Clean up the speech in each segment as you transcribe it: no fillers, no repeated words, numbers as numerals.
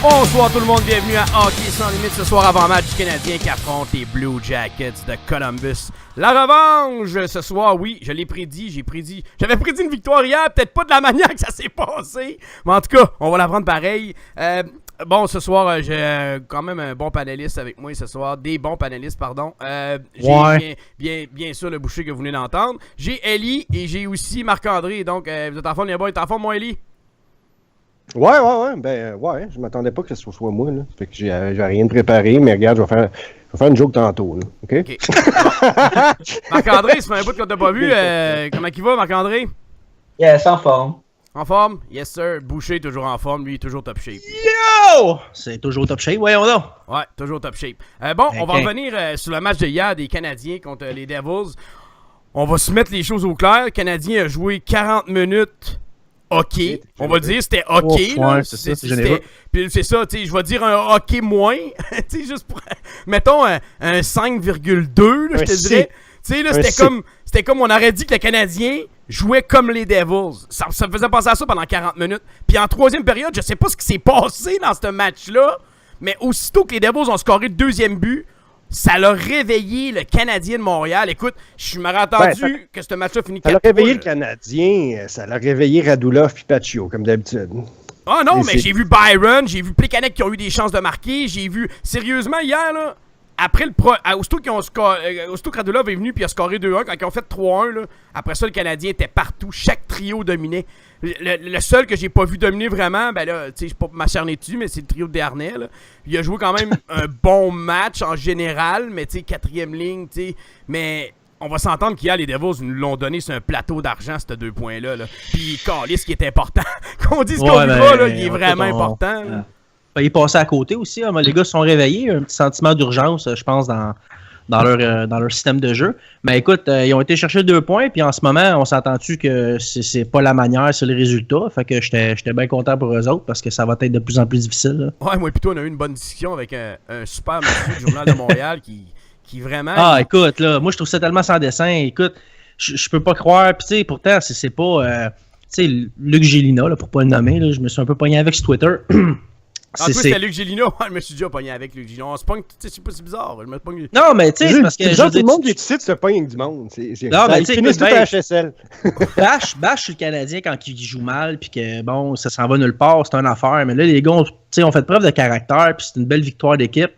Bonsoir tout le monde, bienvenue à Hockey Sans Limite ce soir avant-match du Canadien qui affronte les Blue Jackets de Columbus. La revanche ce soir, oui, je l'ai prédit, j'avais prédit une victoire hier, peut-être pas de la manière que ça s'est passé, mais en tout cas, on va la prendre pareil. Bon, ce soir, j'ai quand même un bon panéliste avec moi ce soir, des bons panélistes, pardon. J'ai bien sûr le boucher que vous venez d'entendre. J'ai Ellie et j'ai aussi Marc-André, donc vous êtes en forme les boys, t'es en forme mon Ellie? Ouais, je m'attendais pas que ce soit moi, là. Fait que j'ai rien préparé, mais regarde, je vais faire une joke tantôt, là. OK? Marc-André, ça fait un bout qu'on t'a pas vu. Comment il va, Marc-André? Yes, en forme. En forme? Yes, sir. Boucher, toujours en forme. Lui, toujours top shape. Yo! C'est toujours top shape, voyons donc. Ouais, toujours top shape. On va revenir sur le match de hier des Canadiens contre les Devils. On va se mettre les choses au clair. Le Canadien a joué 40 minutes. OK. On va dire c'était OK. Ouais, c'est ça, puis c'est ça, tu sais, je vais dire un OK moins. Tu sais, juste pour. Mettons un 5,2, là, je te dirais. Tu sais, là, c'était comme on aurait dit que le Canadien jouait comme les Devils. Ça me faisait penser à ça pendant 40 minutes. Puis en troisième période, je sais pas ce qui s'est passé dans ce match-là, mais aussitôt que les Devils ont scoré le deuxième but, ça l'a réveillé le Canadien de Montréal. Écoute, je m'aurais attendu que ce match-là finisse 4-3. Ça l'a réveillé le Canadien, ça l'a réveillé Radulov et Paccio, comme d'habitude. Ah non, mais j'ai vu Byron, j'ai vu Plekanec qui ont eu des chances de marquer, j'ai vu... Sérieusement, hier, là, après aussitôt que Radulov est venu puis il a scoré 2-1, quand ils ont fait 3-1, là, après ça, le Canadien était partout, chaque trio dominait. Le seul que j'ai pas vu dominer vraiment, ben là, tu sais, je peux pas m'acharner dessus, mais c'est le trio de Dernay, là. Il a joué quand même un bon match en général, mais tu sais, quatrième ligne, tu sais, mais... On va s'entendre qu'hier, les Devils nous l'ont donné sur un plateau d'argent, ces deux points-là. Là. Puis, câlisse qui est important. Qu'on dise qu'on y va, là, il est vraiment important. Il est passé à côté aussi. Hein. Les gars se sont réveillés. Un petit sentiment d'urgence, je pense, dans leur système de jeu. Mais écoute, ils ont été chercher 2 points. Puis en ce moment, on s'entend-tu que c'est pas la manière, c'est le résultat. Fait que j'étais bien content pour eux autres parce que ça va être de plus en plus difficile. Là. Ouais, moi, plutôt, on a eu une bonne discussion avec un super monsieur du Journal de Montréal qui vraiment... Écoute, là, moi, je trouve ça tellement sans dessin. Écoute, je peux pas croire. Puis, tu sais, pourtant, c'est pas... tu sais, Luc Gélina, là, pour pas le nommer, là, je me suis un peu pogné avec sur Twitter. C'était Luc Gélina. Je me suis déjà pogné avec Luc Gélina. C'est pas si bizarre. Non, mais tu sais, c'est parce que... Tout le monde qui est ici se pogne du monde. Non, mais tu sais, tout à HSL. Bâche sur le Canadien quand il joue mal, puis que, bon, ça s'en va nulle part, c'est une affaire. Mais là, les gars, ont fait preuve de caractère, puis c'est une belle victoire d'équipe.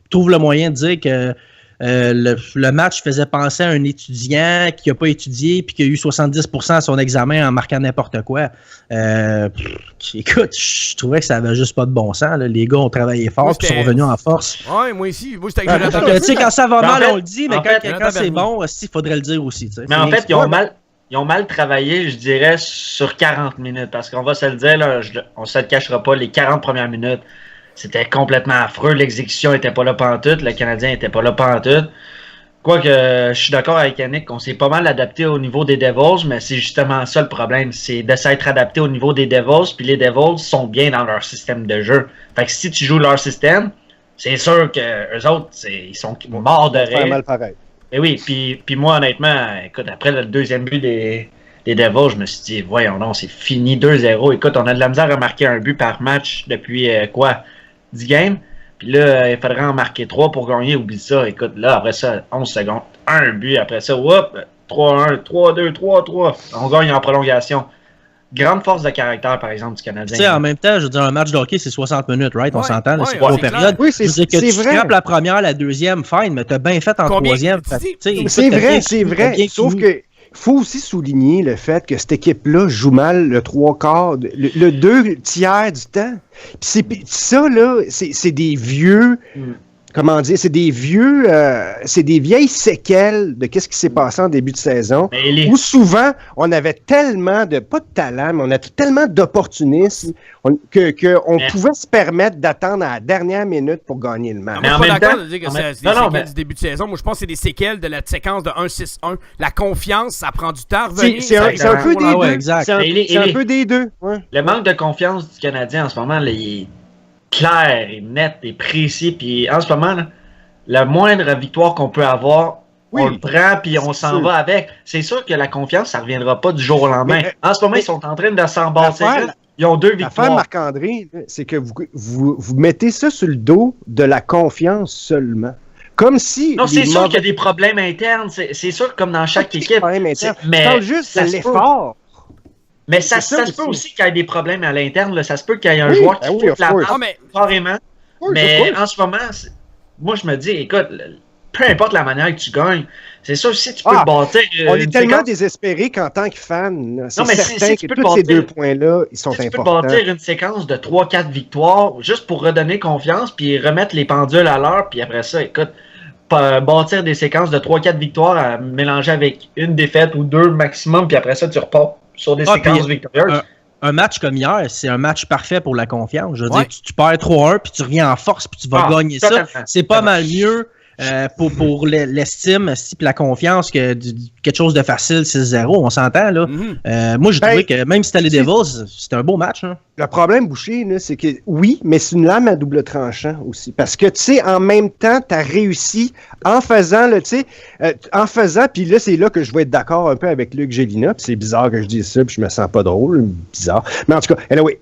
Ils trouvent le moyen de dire que le match faisait penser à un étudiant qui n'a pas étudié puis qui a eu 70% à son examen en marquant n'importe quoi. Écoute, je trouvais que ça avait juste pas de bon sens. Là. Les gars ont travaillé fort et sont revenus en force. Ouais, moi aussi. Moi, c'était tu sais, quand ça va mal, on le dit, mais quand c'est bon, il faudrait le dire aussi. T'sais. Mais en fait, ils ont mal travaillé, je dirais, sur 40 minutes. Parce qu'on va se le dire, là, on se le cachera pas, les 40 premières minutes, c'était complètement affreux. L'exécution était pas là pantoute. Le Canadien était pas là pantoute. Quoique, je suis d'accord avec Yannick qu'on s'est pas mal adapté au niveau des Devils, mais c'est justement ça le problème. C'est de s'être adapté au niveau des Devils, puis les Devils sont bien dans leur système de jeu. Fait que si tu joues leur système, c'est sûr que eux autres, ils sont morts de rire. Mal pareil. Et oui, puis moi, honnêtement, écoute, après le deuxième but des Devils, je me suis dit, voyons non, c'est fini 2-0. Écoute, on a de la misère à marquer un but par match depuis 10 games. Puis là, il faudrait en marquer 3 pour gagner. Oublie ça. Écoute, là, après ça, 11 secondes, un but. Après ça, 3-1, 3-2, 3-3. On gagne en prolongation. Grande force de caractère, par exemple, du Canadien. Tu sais, en même temps, je veux dire, un match de hockey, c'est 60 minutes, right? On s'entend, c'est pas aux périodes. Oui, c'est vrai. Tu scrapes la première, la deuxième, fine, mais t'as bien fait en troisième. C'est vrai. Sauf que il faut aussi souligner le fait que cette équipe-là joue mal le 3/4, le 2/3 du temps. Puis ça, là, c'est des vieux... Comment dire, c'est des vieilles séquelles de qu'est-ce qui s'est passé en début de saison, où souvent, on avait tellement pas de talent, mais on avait tellement d'opportunisme qu'on pouvait se permettre d'attendre à la dernière minute pour gagner le match. Mais je suis pas d'accord de dire que c'est des séquelles du début de saison. Moi, je pense que c'est des séquelles de la séquence de 1-6-1. La confiance, ça prend du temps à revenir. C'est un peu des deux. Exact. C'est un peu des deux. Ouais. Le manque de confiance du Canadien en ce moment, là, il est clair et net et précis. Puis en ce moment, là, la moindre victoire qu'on peut avoir, on le prend puis on s'en va avec. C'est sûr que la confiance, ça ne reviendra pas du jour au lendemain. En ce moment, ils sont en train de s'en bâtir. Ils ont 2 victoires. L'affaire, Marc-André, c'est que vous mettez ça sur le dos de la confiance seulement. Comme si... Non, c'est sûr qu'il y a des problèmes internes. C'est sûr, comme dans chaque équipe. Mais je parle juste de l'effort. Mais ça se peut aussi qu'il y ait des problèmes à l'interne. Là. Ça se peut qu'il y ait un joueur qui fout la barre carrément. Mais en ce moment, moi, je me dis, écoute, peu importe la manière que tu gagnes, c'est sûr, si tu peux bâtir... on est tellement désespérés qu'en tant que fan, c'est certain que tous ces 2 points-là, ils sont importants. Tu peux bâtir une séquence de 3-4 victoires juste pour redonner confiance, puis remettre les pendules à l'heure, puis après ça, écoute, bâtir des séquences de 3-4 victoires à mélanger avec une défaite ou 2 maximum, puis après ça, tu repars sur des séquences victorieuses. Un match comme hier, c'est un match parfait pour la confiance. Je veux dire, tu perds 3-1, puis tu reviens en force, puis tu vas gagner ça. C'est pas mal mieux pour l'estime et la confiance que quelque chose de facile 6-0. On s'entend, là. Moi, j'ai trouvé que même si c'était les Devils, c'était un beau match. Hein. Le problème, Boucher, là, c'est que oui, mais c'est une lame à double tranchant aussi. Parce que, tu sais, en même temps, tu as réussi en faisant, puis là, c'est là que je vais être d'accord un peu avec Luc Gélina, puis c'est bizarre que je dise ça, puis je me sens pas drôle, bizarre. Mais en tout cas, anyway,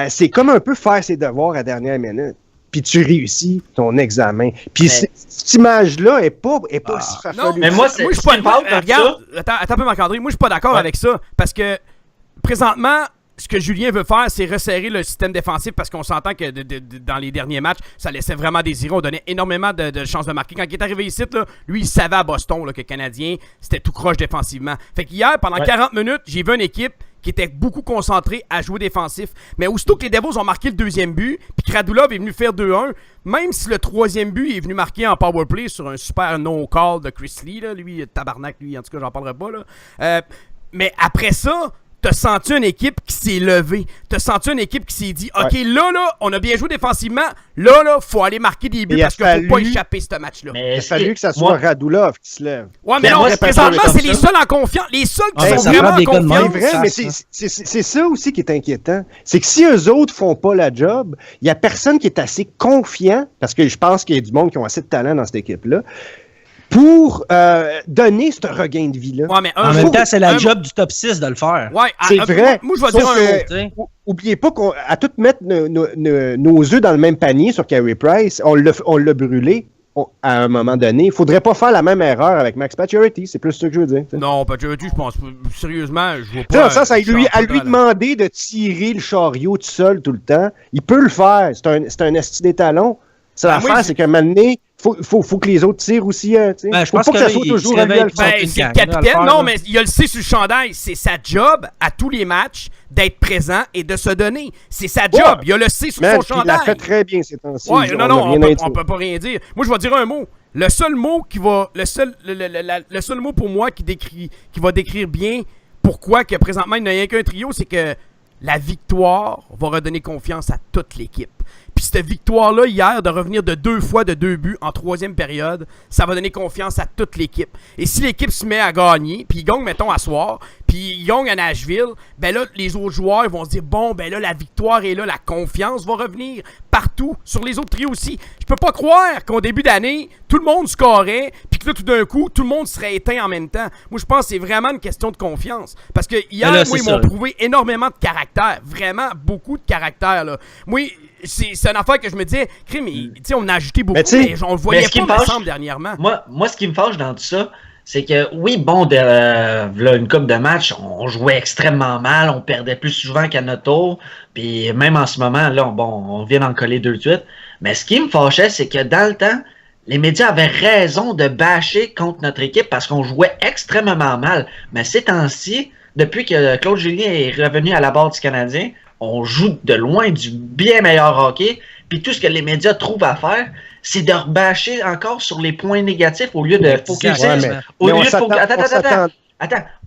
c'est comme un peu faire ses devoirs à dernière minute. Puis tu réussis ton examen. Puis cette image-là est pas si farfelue. Non, mais moi, je suis pas d'accord. Regarde, attends un peu, Marc-André. Moi, je suis pas d'accord avec ça. Parce que, présentement, ce que Julien veut faire, c'est resserrer le système défensif parce qu'on s'entend que dans les derniers matchs, ça laissait vraiment désirer. On donnait énormément de chances de marquer. Quand il est arrivé ici, là, lui, il savait à Boston là, que le Canadien, c'était tout croche défensivement. Fait qu'hier, pendant 40 minutes, j'ai vu une équipe qui était beaucoup concentrée à jouer défensif. Mais aussitôt que les Devils ont marqué le 2e but, puis que Radulov est venu faire 2-1, même si le 3e but est venu marquer en powerplay sur un super no-call de Chris Lee, là, lui, tabarnak, lui, en tout cas, j'en parlerai pas, là. Mais après ça, t'as senti une équipe qui s'est levée. T'as senti une équipe qui s'est dit, OK, là, on a bien joué défensivement. Là, faut aller marquer des buts parce qu'il faut pas échapper ce match-là. Il a fallu que ça soit Radulov qui se lève. Ouais, mais non, présentement, c'est les seuls en confiance. Les seuls qui sont vraiment en confiance. C'est vrai, mais c'est ça aussi qui est inquiétant. C'est que si eux autres font pas la job, il y a personne qui est assez confiant, parce que je pense qu'il y a du monde qui ont assez de talent dans cette équipe-là, pour donner ce regain de vie-là. Ouais, mais en même temps, c'est la job du top 6 de le faire. Ouais, c'est vrai. Moi, je vais dire un mot. Oubliez pas qu'à tout mettre nos œufs dans le même panier sur Carey Price, on l'a brûlé à un moment donné. Il faudrait pas faire la même erreur avec Max Pacioretty. C'est plus ça que je veux dire. T'sais. Non, Pacioretty, je pense sérieusement, je vois pas. Ça, à lui demander de tirer le chariot tout seul tout le temps. Il peut le faire. C'est un esti des talons. L'affaire, c'est qu'à un moment donné, faut que les autres tirent aussi. Je pense que ça soit toujours c'est le capitaine. Non, mais il a le C sur le chandail. C'est sa job à tous les matchs d'être présent et de se donner. C'est sa job. Il a le C sur son chandail. Il l'a fait très bien ces temps-ci. On peut pas rien dire. Moi, je vais dire un mot. Le seul mot pour moi qui va décrire bien pourquoi que présentement il n'y a rien qu'un trio, c'est que la victoire va redonner confiance à toute l'équipe. Puis cette victoire-là, hier, de revenir de 2 fois de 2 buts en 3e période, ça va donner confiance à toute l'équipe. Et si l'équipe se met à gagner, puis ils gagnent, mettons, à soir, puis ils gagnent à Nashville, ben là, les autres joueurs vont se dire, bon, ben là, la victoire est là, la confiance va revenir partout, sur les autres trios aussi. Je peux pas croire qu'au début d'année, tout le monde scorait, puis que là, tout d'un coup, tout le monde serait éteint en même temps. Moi, je pense que c'est vraiment une question de confiance. Parce que hier, moi, ils m'ont prouvé énormément de caractère. Vraiment beaucoup de caractère, là. Moi, c'est une affaire que je me disais, on a ajouté beaucoup, mais on le voyait pas ensemble dernièrement. Moi, ce qui me fâche dans tout ça, c'est que, oui, bon, là, une couple de matchs, on jouait extrêmement mal, on perdait plus souvent qu'à notre tour, puis même en ce moment, là, on vient d'en coller 2 de suite. Mais ce qui me fâchait, c'est que dans le temps, les médias avaient raison de bâcher contre notre équipe parce qu'on jouait extrêmement mal. Mais ces temps-ci, depuis que Claude Julien est revenu à la barre du Canadien, on joue de loin du bien meilleur hockey. Puis tout ce que les médias trouvent à faire, c'est de rebâcher encore sur les points négatifs au lieu de focuser. Au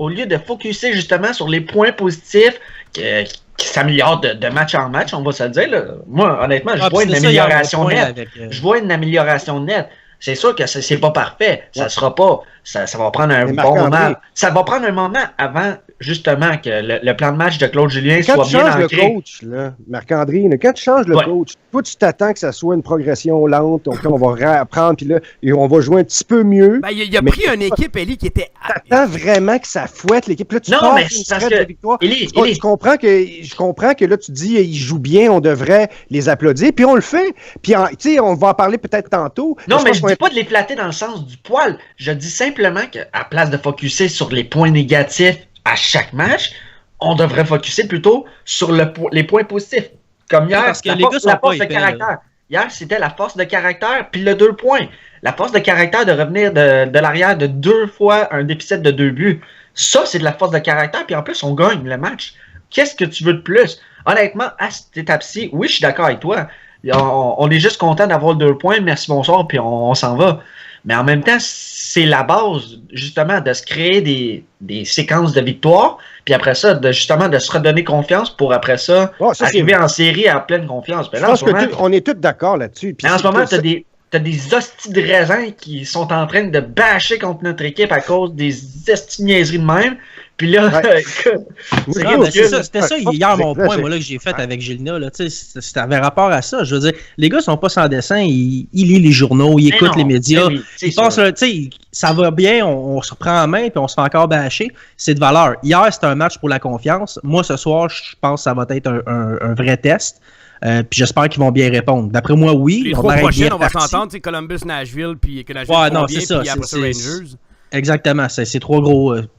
lieu de focuser justement sur les points positifs qui s'améliorent de match en match, on va se le dire. Là. Moi, honnêtement, je vois une amélioration nette. Je vois une amélioration nette. C'est sûr que c'est pas parfait. Ça sera pas ça va prendre un bon moment. Ça va prendre un moment avant, justement, que le plan de match de Claude Julien soit bien ancré. Quand tu changes le coach, là, Marc-André, quand tu changes le coach, toi, tu t'attends que ça soit une progression lente, on va reprendre, puis là, et on va jouer un petit peu mieux. Ben, il a pris une équipe, Élie, qui était... T'attends vraiment que ça fouette l'équipe. Là, tu pars une traite de victoire. Je comprends que là, tu dis, ils jouent bien, on devrait les applaudir, puis on le fait. Puis, tu sais, on va en parler peut-être tantôt. Non, mais je dis pas de les flatter dans le sens du poil. Je dis simplement qu'à place de focusser sur les points négatifs à chaque match, on devrait focusser plutôt sur les points positifs. Comme hier, parce que la force de caractère. Là. Hier, c'était la force de caractère, puis le 2 points. La force de caractère de revenir de l'arrière de 2 fois un déficit de 2 buts. Ça, c'est de la force de caractère, puis en plus, on gagne le match. Qu'est-ce que tu veux de plus? Honnêtement, à cette étape-ci, oui, je suis d'accord avec toi. On est juste content d'avoir 2 points, merci, bonsoir, puis on s'en va. Mais en même temps, c'est la base, justement, de se créer des séquences de victoires, puis après ça, de se redonner confiance pour après ça, arriver en série à pleine confiance. Je pense qu'on est tous d'accord là-dessus. Mais en ce moment, t'as des hosties de raisins qui sont en train de bâcher contre notre équipe à cause des niaiseries de même. Puis là, c'était ça hier mon point moi, là, que j'ai fait avec Gilna. C'était avait rapport à ça. Je veux dire, les gars sont pas sans dessin, ils lisent les journaux, ils écoutent les médias. Ils pensent, ça va bien, on se reprend en main puis on se fait encore bâcher. C'est de valeur. Hier, c'était un match pour la confiance. Moi, ce soir, je pense que ça va être un vrai test. Puis j'espère qu'ils vont bien répondre. D'après moi, oui. Les 3 prochaines, on va s'entendre, c'est Columbus, Nashville, puis que Nashville c'est ça. Puis après ça, Rangers. Exactement, c'est 3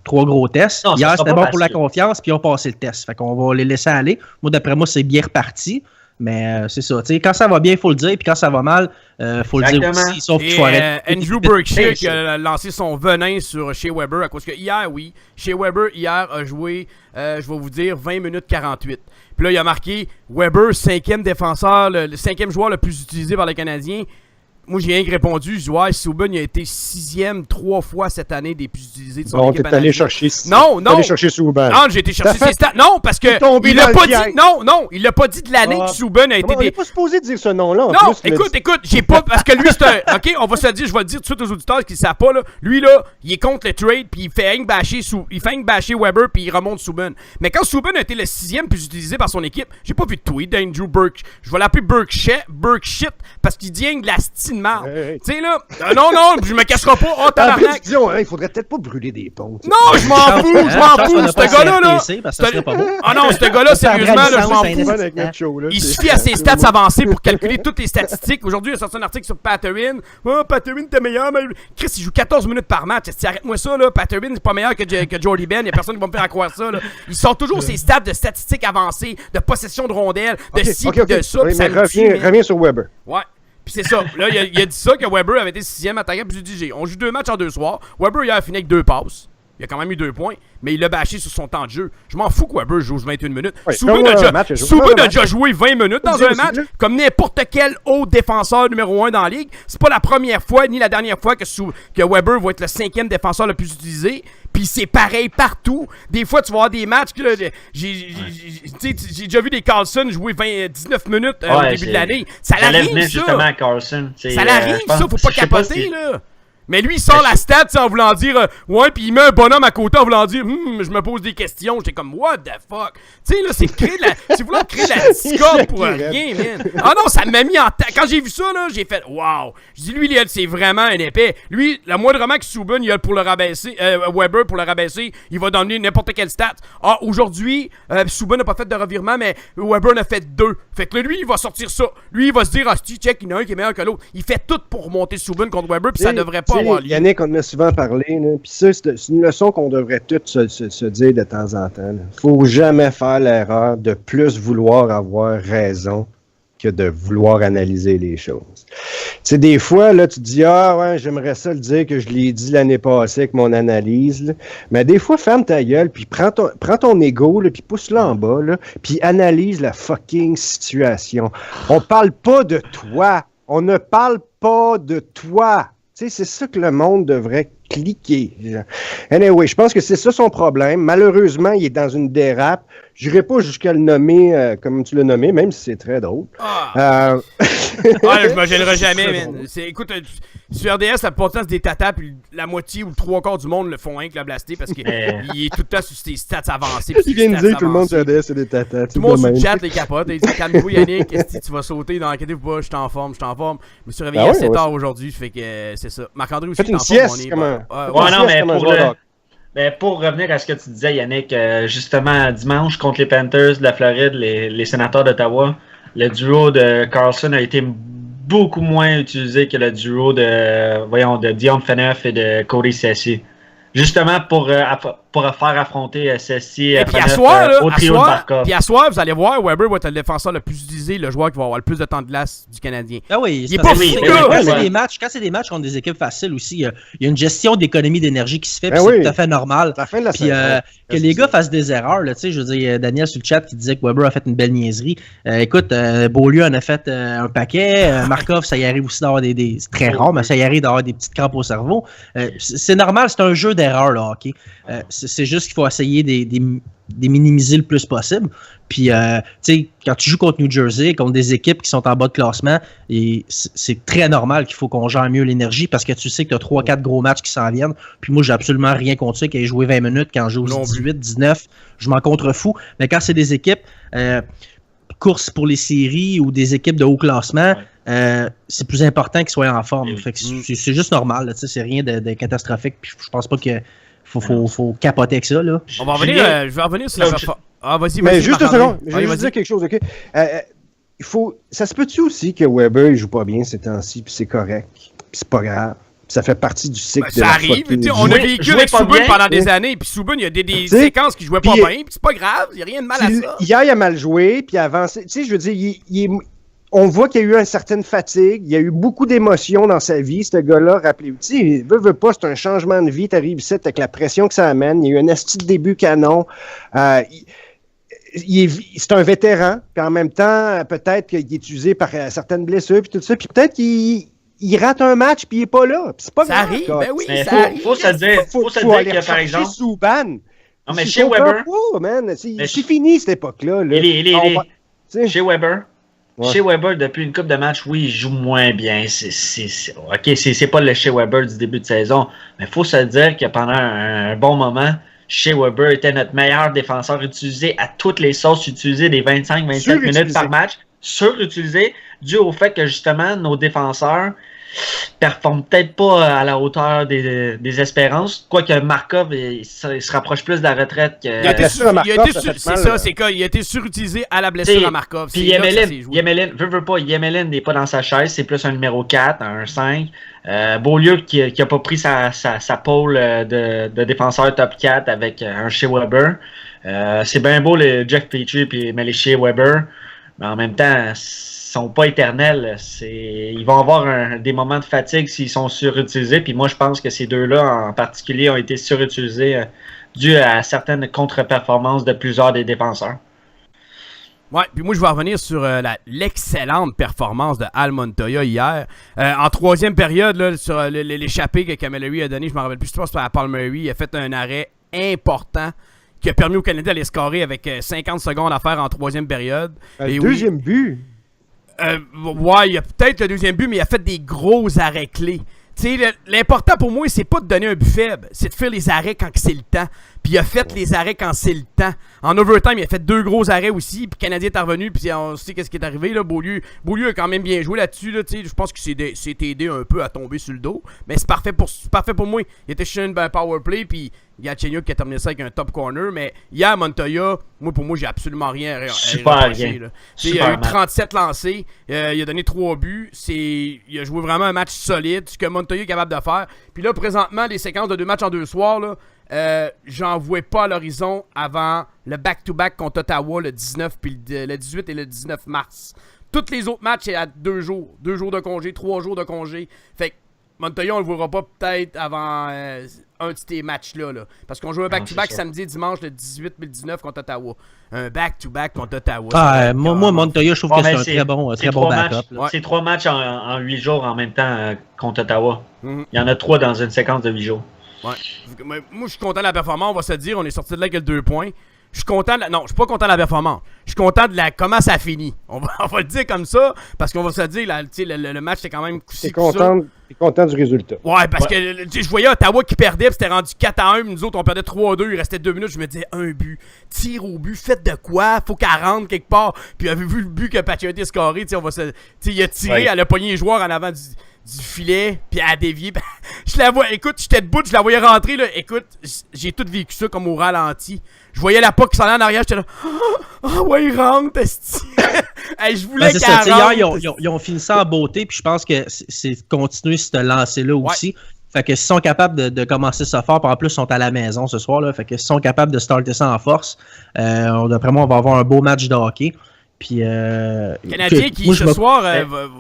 gros tests. Non, hier, c'était bon pour la confiance, puis ils ont passé le test. Fait qu'on va les laisser aller. Moi, d'après moi, c'est bien reparti. Mais c'est ça. Quand ça va bien, il faut le dire. Puis quand ça va mal, il faut le dire aussi. Sauf qu'il faut arrêter. Andrew Berkshire qui a lancé son venin sur Shea Weber. À cause que hier, Shea Weber, hier, a joué, je vais vous dire, 20 minutes 48. Puis là, il a marqué Weber, 5e défenseur, le 5e joueur le plus utilisé par les Canadiens. Moi, j'ai rien que répondu. Je dis, ouais, Subban, il a été 6e 3 fois cette année des plus utilisés de son équipe. T'es allé chercher Non. T'es allé chercher Subban. Non, j'ai été chercher ses stats. Non, parce que il l'a pas dit. Non, il l'a pas dit de l'année que Subban a été. On n'est pas supposé dire ce nom-là. Non, écoute, j'ai pas. Parce que lui, c'est un. Ok, on va se le dire, je vais le dire tout de suite aux auditeurs qui ne savent pas, là. Lui, là, il est contre le trade, puis il fait rien que bâcher Weber, puis il remonte Subban. Mais quand Subban a été le 6e plus utilisé par son équipe, j'ai pas vu de tweet d'Andrew Burke. Je vais l'appeler Burke shit, parce qu'il dit de la style marde. Tu sais, là. Non, je me cacherai pas. Oh, tabarnak. Il faudrait peut-être pas brûler des ponts. Non, je m'en fous. Ce gars-là, là. Ah non, ce gars-là, sérieusement, là, je m'en fous. Il suffit à ses stats avancées pour calculer toutes les statistiques. Aujourd'hui, il a sorti un article sur Patterson. Oh, Patterson, t'es meilleur. Mais Chris, il joue 14 minutes par match. Arrête-moi ça, là. Patterson, c'est pas meilleur que Jordy Ben. Il y a personne qui va me faire croire ça, là. Il sort toujours ses stats de statistiques avancées, de possession de rondelles, de ci, de ça. Reviens sur Weber. Ouais. Puis c'est ça. Là, il a dit ça, que Weber avait été 6e attaquant. Puis j'ai dit, on joue 2 matchs en 2 soirs. Weber, hier, a fini avec 2 passes. Il a quand même eu 2 points, mais il l'a bâché sur son temps de jeu. Je m'en fous que Weber joue 21 minutes. Subban a déjà joué 20 minutes dans un match, comme n'importe quel autre défenseur numéro 1 dans la ligue. C'est pas la première fois, ni la dernière fois que Weber va être le 5e défenseur le plus utilisé. Puis c'est pareil partout. Des fois, tu vas avoir des matchs. J'ai déjà vu des Carlson jouer 19 minutes au début de l'année. Ça l'arrive, ça. Justement à Carlson. Ça l'arrive, ça. Faut pas capoter, là. Mais lui, il sort la stat en voulant dire ouais, puis il met un bonhomme à côté en voulant dire je me pose des questions. J'étais comme what the fuck. Tu sais, là, c'est vouloir créer de la discorde pour rien, man. Ah non, ça m'a mis en tête. Quand j'ai vu ça, là, j'ai fait wow. Je dis, lui, c'est vraiment un épais. Lui, la moindrement que Subban, il a pour le rabaisser, Weber pour le rabaisser, il va donner n'importe quelle stat. Ah, aujourd'hui, Subban n'a pas fait de revirement, mais Weber en a fait 2. Fait que là, lui, il va sortir ça. Lui, il va se dire, check, il y en a un qui est meilleur que l'autre. Il fait tout pour monter Subban contre Weber, puis ça devrait pas. Yannick, on en a souvent parlé, puis ça, c'est une leçon qu'on devrait tous se dire de temps en temps. Faut jamais faire l'erreur de plus vouloir avoir raison que de vouloir analyser les choses. Tu sais, des fois, là, tu te dis, j'aimerais ça le dire que je l'ai dit l'année passée avec mon analyse, là. Mais des fois, ferme ta gueule, puis prends ton ego, puis pousse-le en bas, là, puis analyse la fucking situation. On parle pas de toi. On ne parle pas de toi. Tu sais, c'est ça que le monde devrait cliquer. Anyway, je pense que c'est ça son problème. Malheureusement, il est dans une dérape. J'irai pas jusqu'à le nommer comme tu l'as nommé, même si c'est très drôle. Là, je me gênerai jamais, man. Écoute, sur RDS, la plupart du temps, c'est des tatas, puis la moitié ou le trois quarts du monde le font rien que le blaster parce qu'il est tout le temps sur ses stats avancés. Il vient de dire tout le monde sur RDS, c'est des tatas. Tout le monde sur le chat les capote. Il dit calme-toi, Yannick, tu vas sauter dans inquiétez-vous pas, je suis en forme. Je me suis réveillé assez tard aujourd'hui, fait que c'est ça. Marc-André aussi, faites une sieste, comment? Mais pour revenir à ce que tu disais, Yannick, justement, dimanche, contre les Panthers de la Floride, les sénateurs d'Ottawa, le duo de Carlson a été beaucoup moins utilisé que le duo de Dion Phaneuf et de Cody Ceci. Justement pour faire affronter Ceci au trio de Barkov. Puis à soir, vous allez voir, Weber va être le défenseur le plus utilisé, le joueur qui va avoir le plus de temps de glace du Canadien. Ah oui, il est pas fou, quand c'est des matchs contre des équipes faciles aussi, il y a une gestion d'économie d'énergie qui se fait, puis c'est tout à fait normal. Puis que les gars fassent des erreurs, là, tu sais, je veux dire, Daniel sur le chat qui disait que Weber a fait une belle niaiserie. Écoute, Beaulieu en a fait un paquet, Markov, ça y arrive aussi d'avoir c'est très rare, mais ça y arrive d'avoir des petites crampes au cerveau. C'est normal, c'est un jeu d'erreur, là, ok. C'est juste qu'il faut essayer de minimiser le plus possible. Puis, tu sais, quand tu joues contre New Jersey, contre des équipes qui sont en bas de classement, c'est très normal qu'il faut qu'on gère mieux l'énergie parce que tu sais que tu as 3-4 gros matchs qui s'en viennent. Puis moi, j'ai absolument rien contre ça, qu'il ait joué 20 minutes quand je joue 18, 19. Je m'en contrefous. Mais quand c'est des équipes courses pour les séries ou des équipes de haut classement, c'est plus important qu'ils soient en forme. Fait que c'est juste normal. Tu sais, c'est rien de catastrophique. Puis je pense pas que faut capoter avec ça, là. On va revenir, je vais revenir sur la performance. Ah, vas-y, mais juste une seconde, je vais juste dire quelque chose, ok? Ça se peut-tu aussi que Weber il joue pas bien ces temps-ci, puis c'est correct, puis c'est pas grave. Ça fait partie du cycle de ça arrive, on a vécu avec Subban pendant des années, puis Subban, il y a des séquences qui jouaient pas bien, puis c'est pas grave, il y a rien de mal à ça. Hier, il a mal joué, puis avant, tu sais, je veux dire, on voit qu'il y a eu une certaine fatigue, il y a eu beaucoup d'émotions dans sa vie, ce gars-là, rappelez-vous, tu sais, veut pas, c'est un changement de vie, t'arrives ici avec la pression que ça amène, il y a eu un esti de début canon, c'est un vétéran, puis en même temps, peut-être qu'il est utilisé par certaines blessures, puis tout ça, puis peut-être qu'il rate un match, puis il est pas là, puis c'est pas grave. Ça arrive, ben oui, mais ça arrive. Faut se dire que, par exemple... Souban. Non, mais chez Weber... C'est fini, cette époque-là. Chez Weber... Ouais. Chez Weber, depuis une couple de matchs, oui, il joue moins bien. C'est pas le Shea Weber du début de saison. Mais il faut se dire que pendant un bon moment, Shea Weber était notre meilleur défenseur utilisé à toutes les sauces, utilisé des 25-27 minutes par match, surutilisé, dû au fait que justement, nos défenseurs performent peut-être pas à la hauteur des espérances. Quoique Markov, il se rapproche plus de la retraite que... Il a été surutilisé à la blessure à Markov. Puis Yemelin n'est pas dans sa chaise, c'est plus un numéro 4, un 5. Beaulieu qui a pas pris sa pôle de défenseur top 4 avec un Shea Weber. C'est bien beau le Jeff Petrie mais les Shea Weber, mais en même temps... sont pas éternels. Ils vont avoir des moments de fatigue s'ils sont surutilisés. Puis moi, je pense que ces deux-là, en particulier, ont été surutilisés dû à certaines contre-performances de plusieurs des défenseurs. Ouais, puis moi, je vais revenir sur l'excellente performance de Al Montoya hier. En troisième période, là, sur l'échappée que Camilleri a donné, je me rappelle plus, je pense que c'était à Palmieri, il a fait un arrêt important qui a permis au Canada d'aller scorer avec 50 secondes à faire en troisième période. Deuxième but. Ouais, il y a peut-être le deuxième but, mais il a fait des gros arrêts clés. Tu sais, l'important pour moi, c'est pas de donner un but faible, c'est de faire les arrêts quand c'est le temps. Puis il a fait les arrêts quand c'est le temps. En overtime, il a fait 2 gros arrêts aussi, puis le Canadien est revenu, puis on sait qu'est-ce qui est arrivé. Là. Beaulieu a quand même bien joué là-dessus. Là, je pense qu'il s'est aidé un peu à tomber sur le dos, mais c'est parfait pour moi. Il était chez une power play, puis Galchenyuk qui a terminé ça avec un top corner, mais hier, Montoya, pour moi, j'ai absolument rien à reprocher. Il a eu 37 lancés, il a donné 3 buts, il a joué vraiment un match solide, ce que Montoya est capable de faire. Puis là, présentement, les séquences de 2 matchs en 2 soirs, là, j'en vois pas à l'horizon avant le back-to-back contre Ottawa le 19 puis le 18 et le 19 mars. Tous les autres matchs, c'est à 2 jours. 2 jours de congé, 3 jours de congé. Fait que Montoya, on le verra pas peut-être avant un de ces matchs-là. Là. Parce qu'on joue un back-to-back samedi et dimanche le 18 et le 19 contre Ottawa. Un back-to-back contre Ottawa. Moi, Montoya, je trouve que c'est un très bon backup. C'est 3 matchs en 8 jours en même temps contre Ottawa. Il y en a 3 dans une séquence de 8 jours. Ouais. Moi, je suis content de la performance, on va se dire. On est sorti de là avec le 2 points. Je suis content non, je suis pas content de la performance. Je suis content de comment ça a fini. On va le dire comme ça, parce qu'on va se dire, là, le match c'était quand même T'es content du résultat. Ouais, parce que je voyais Ottawa qui perdait, puis c'était rendu 4-1, nous autres on perdait 3-2, il restait 2 minutes, je me disais un but, tir au but, faites de quoi, faut 40 quelque part. Puis avait vu le but que Pacioretty a scoré, il a tiré, elle a pogné les joueurs en avant du filet, puis elle a dévié. Je la vois, écoute, j'étais debout, je la voyais rentrer, là. Écoute, j'ai tout vécu ça comme au ralenti. Je voyais la POC qui s'en allait en arrière, j'étais là, ouais, il rentre, esti. Hey, je voulais qu'elle rentre. Hier, ils ont fini ça en beauté, puis je pense que c'est de continuer ce lancer-là aussi. Fait que s'ils sont capables de commencer ça fort, puis en plus, ils sont à la maison ce soir, là. Fait que s'ils sont capables de starter ça en force, d'après moi, on va avoir un beau match de hockey. Puis, les Canadiens qui, ce soir,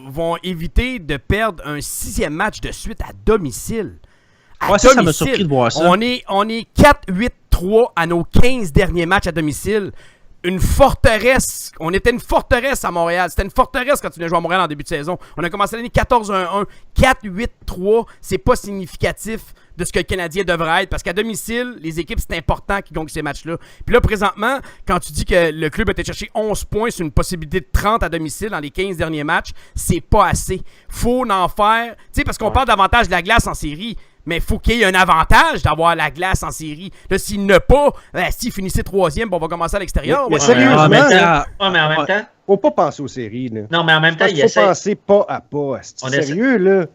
vont éviter de perdre un 6e match de suite à domicile. Ça m'a surpris de voir ça. On est 4-8-3 à nos 15 derniers matchs à domicile. Une forteresse. On était une forteresse à Montréal. C'était une forteresse quand tu venais jouer à Montréal en début de saison. On a commencé l'année 14-1-1. 4-8-3, c'est pas significatif de ce que le Canadien devrait être. Parce qu'à domicile, les équipes, c'est important qu'ils gagnent ces matchs-là. Puis là, présentement, quand tu dis que le club a été chercher 11 points sur une possibilité de 30 à domicile dans les 15 derniers matchs, c'est pas assez. Faut en faire. Tu sais, parce qu'on parle davantage de la glace en série. Mais il faut qu'il y ait un avantage d'avoir la glace en série. Là, s'il n'a pas, s'il finissait 3e, on va commencer à l'extérieur. Mais sérieusement, mais en même temps... Faut pas penser aux séries. Là. Non, mais en même temps, il faut penser pas à pas. C'est sérieux, là.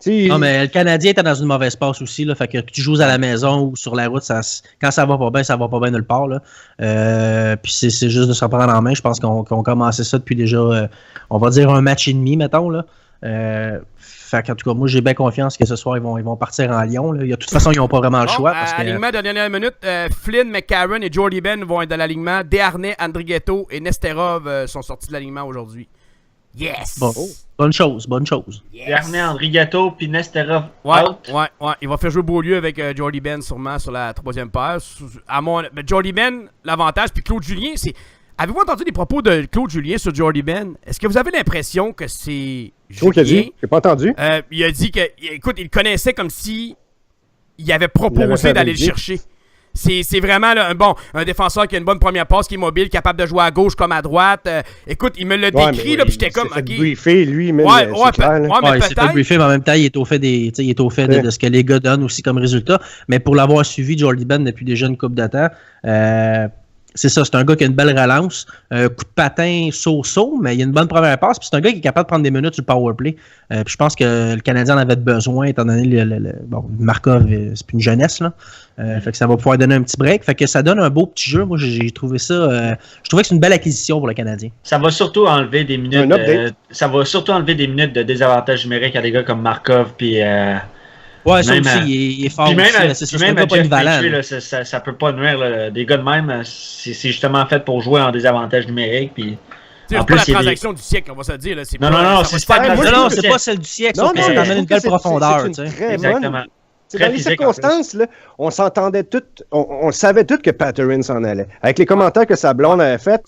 Non, mais le Canadien était dans une mauvaise passe aussi. Là, fait que tu joues à la maison ou sur la route, quand ça va pas bien nulle part. Là. Puis c'est juste de se reprendre en main. Je pense qu'on commençait ça depuis déjà, on va dire un match et demi, mettons. Là. Fait qu'en tout cas, moi, j'ai bien confiance que ce soir, ils vont partir en Lyon. Là. De toute façon, ils n'ont pas vraiment le choix. Parce que... Alignement de dernière minute, Flynn, McCarron et Jordy Ben vont être de l'alignement. Desharnais, Andrighetto et Nesterov sont sortis de l'alignement aujourd'hui. Yes! Bon, bonne chose. Yes. Desharnais, Andrighetto puis Nesterov out. Ouais. Il va faire jouer Beaulieu avec Jordy Ben sûrement sur la 3e paire. Jordy Ben, l'avantage, puis Claude Julien, c'est... Avez-vous entendu les propos de Claude Julien sur Jordy Ben? Est-ce que vous avez l'impression que c'est Julien? J'ai pas entendu. Il a dit que, écoute, il le connaissait comme si il avait proposé d'aller le chercher. C'est vraiment là, un défenseur qui a une bonne première passe, qui est mobile, capable de jouer à gauche comme à droite. Écoute, il me l'a décrit, là, puis j'étais comme... Il s'est fait briefer, lui, mais il s'est fait briefer, mais en même temps, il est au fait, de ce que les gars donnent aussi comme résultat. Mais pour l'avoir suivi, Jordy Ben, depuis déjà une couple de temps, c'est ça, c'est un gars qui a une belle relance, coup de patin so-so, mais il a une bonne première passe, puis c'est un gars qui est capable de prendre des minutes sur le powerplay. Puis je pense que le Canadien en avait besoin, étant donné Markov, c'est plus une jeunesse, là. Fait que ça va pouvoir donner un petit break. Fait que ça donne un beau petit jeu. Moi, j'ai trouvé ça. Je trouvais que c'est une belle acquisition pour le Canadien. Ça va surtout enlever des minutes. De désavantage numérique à des gars comme Markov, puis. Ouais, ça aussi, il est fort puis aussi. Même, c'est même pas une valeur. Ça peut pas nuire. Là. Des gars de même, c'est justement fait pour jouer en désavantage numérique. Puis, c'est pas la transaction du siècle, on va se dire. Là. Non, c'est pas celle du siècle. Ça amène une belle profondeur. Exactement. Dans les circonstances, là, on s'entendait tous, on savait tous que Patterson s'en allait. Avec les commentaires que sa blonde avait fait.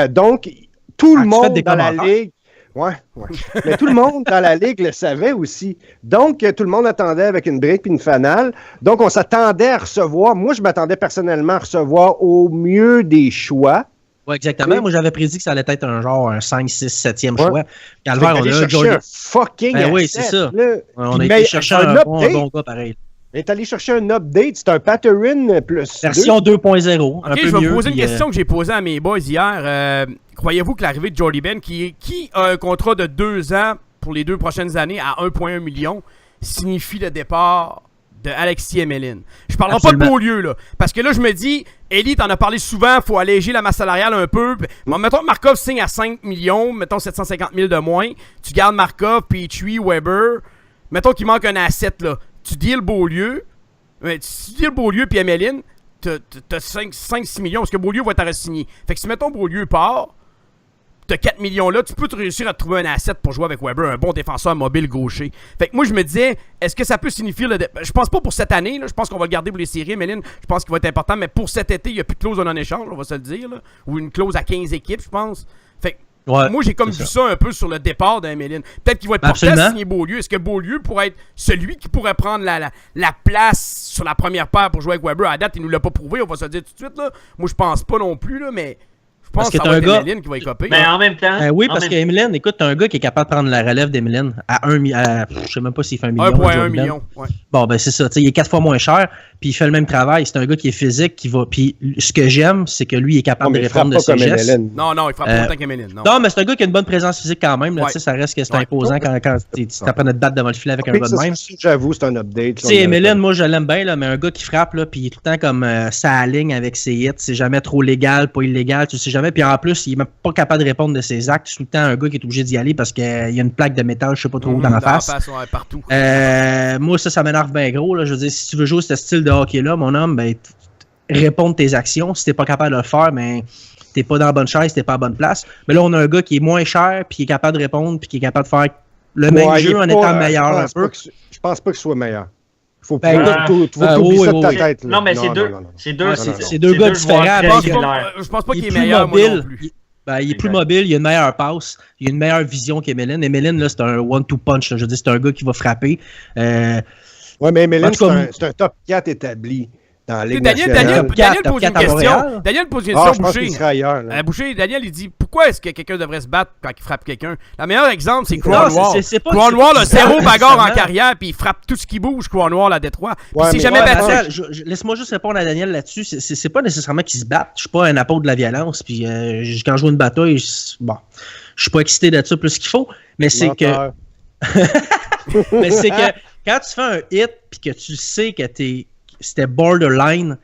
Donc, tout le monde dans la ligue. Ouais. Mais tout le monde dans la ligue le savait aussi. Donc, tout le monde attendait avec une brique puis une fanale. Donc, on s'attendait à recevoir. Moi, je m'attendais personnellement à recevoir au mieux des choix. Oui, exactement. Moi, j'avais prédit que ça allait être un 5, 6, 7e choix. Calvaire, on a un fucking asset, oui, c'est ça. Là. On a été chercher un bon gars pareil. On est allé chercher un update. C'est un Patterson plus version 2.0. OK, je vais vous poser une question que j'ai posée à mes boys hier. Croyez-vous que l'arrivée de Jordy Ben, qui a un contrat de 2 ans pour les 2 prochaines années à 1,1 million, signifie le départ de Alexis Emelin? Je parlerai pas de Beaulieu, là. Parce que là, je me dis, Elie, t'en as parlé souvent, faut alléger la masse salariale un peu. Bon, mettons que Markov signe à 5 millions, mettons 750 000 de moins. Tu gardes Markov, Petrie, Weber. Mettons qu'il manque un asset, là. Tu deals Beaulieu. Tu deals Beaulieu puis Emelin, t'as 5-6 millions, parce que Beaulieu va être signé. Fait que si, mettons, Beaulieu part, t'as 4 millions là, tu peux te réussir à trouver un asset pour jouer avec Weber, un bon défenseur mobile gaucher. Fait que moi, je me disais, est-ce que ça peut signifier je pense pas pour cette année, là, je pense qu'on va le garder pour les séries, Emelin, je pense qu'il va être important, mais pour cet été, il n'y a plus de clause en échange, on va se le dire, là, ou une clause à 15 équipes, je pense. Fait que Moi, j'ai comme vu ça un peu sur le départ d'Emeline. Peut-être qu'il va être porté à signer Beaulieu. Est-ce que Beaulieu pourrait être celui qui pourrait prendre la place sur la première paire pour jouer avec Weber? À date, il nous l'a pas prouvé, on va se dire tout de suite. Là. Moi, je pense pas non plus, là, mais... Je pense que ça va être Emeline qui va y copier. Mais en même temps... oui, parce qu'Emeline, écoute, t'as un gars qui est capable de prendre la relève d'Emeline à 1 million. Je sais même pas s'il fait 1 million. 1,1 million. Ouais. Bon, ben c'est ça. Il est 4 fois moins cher, puis il fait le même travail. C'est un gars qui est physique, qui va. Puis ce que j'aime, c'est que lui, il est capable de répondre de ses gestes. Non, il frappe pas autant qu'Emeline. Non, mais c'est un gars qui a une bonne présence physique quand même. Là, ça reste que c'est imposant quand tu t'apprends à te battre devant le filet avec un gars de même. J'avoue, c'est un update. Tu sais, Emeline, moi, je l'aime bien, là, mais un gars qui frappe, là, puis il est tout le temps comme ça ligne avec ses hits. C'est jamais trop légal, pas illégal, tu sais jamais. Puis en plus, il est même pas capable de répondre de ses actes. C'est tout le temps un gars qui est obligé d'y aller parce qu'il y a une plaque de métal, je sais pas trop où, dans la face. Partout. Moi, ça m'énerve bien gros. Là. Je veux dire, si tu veux jouer ce style de hockey-là, mon homme, ben, réponds de tes actions. Si t'es pas capable de le faire, ben, t'es pas dans la bonne chaise, t'es pas à la bonne place. Mais là, on a un gars qui est moins cher, puis qui est capable de répondre, puis qui est capable de faire le même jeu en étant meilleur un peu. Je pense pas qu'il soit meilleur. Faut oublier ça de ta tête. Non, mais c'est deux gars différents. Je pense pas qu'il est meilleur, moi non plus. Il est plus mobile, il a une meilleure passe, il a une meilleure vision qu'Emeline. Emeline, là, c'est un one-two punch. Là. Je veux dire, c'est un gars qui va frapper. Ouais, mais Emeline, c'est un top 4 établi dans la Ligue nationale. Daniel pose une question. Daniel pose une question à Boucher. Ailleurs, Boucher, Daniel, il dit pourquoi est-ce que quelqu'un devrait se battre quand il frappe quelqu'un? Le meilleur exemple, c'est Croix Noir. Croix Noir, le zéro bagarre en carrière, puis il frappe tout ce qui bouge, Croix Noir, à Détroit. Puis c'est jamais battu. Laisse-moi juste répondre à Daniel là-dessus. C'est pas nécessairement qu'ils se battent. Je suis pas un apôtre de la violence. Puis quand je joue une bataille, je suis pas excité de ça plus qu'il faut. Mais c'est que. Mais c'est que quand tu fais un hit, puis que tu sais que c'était borderline,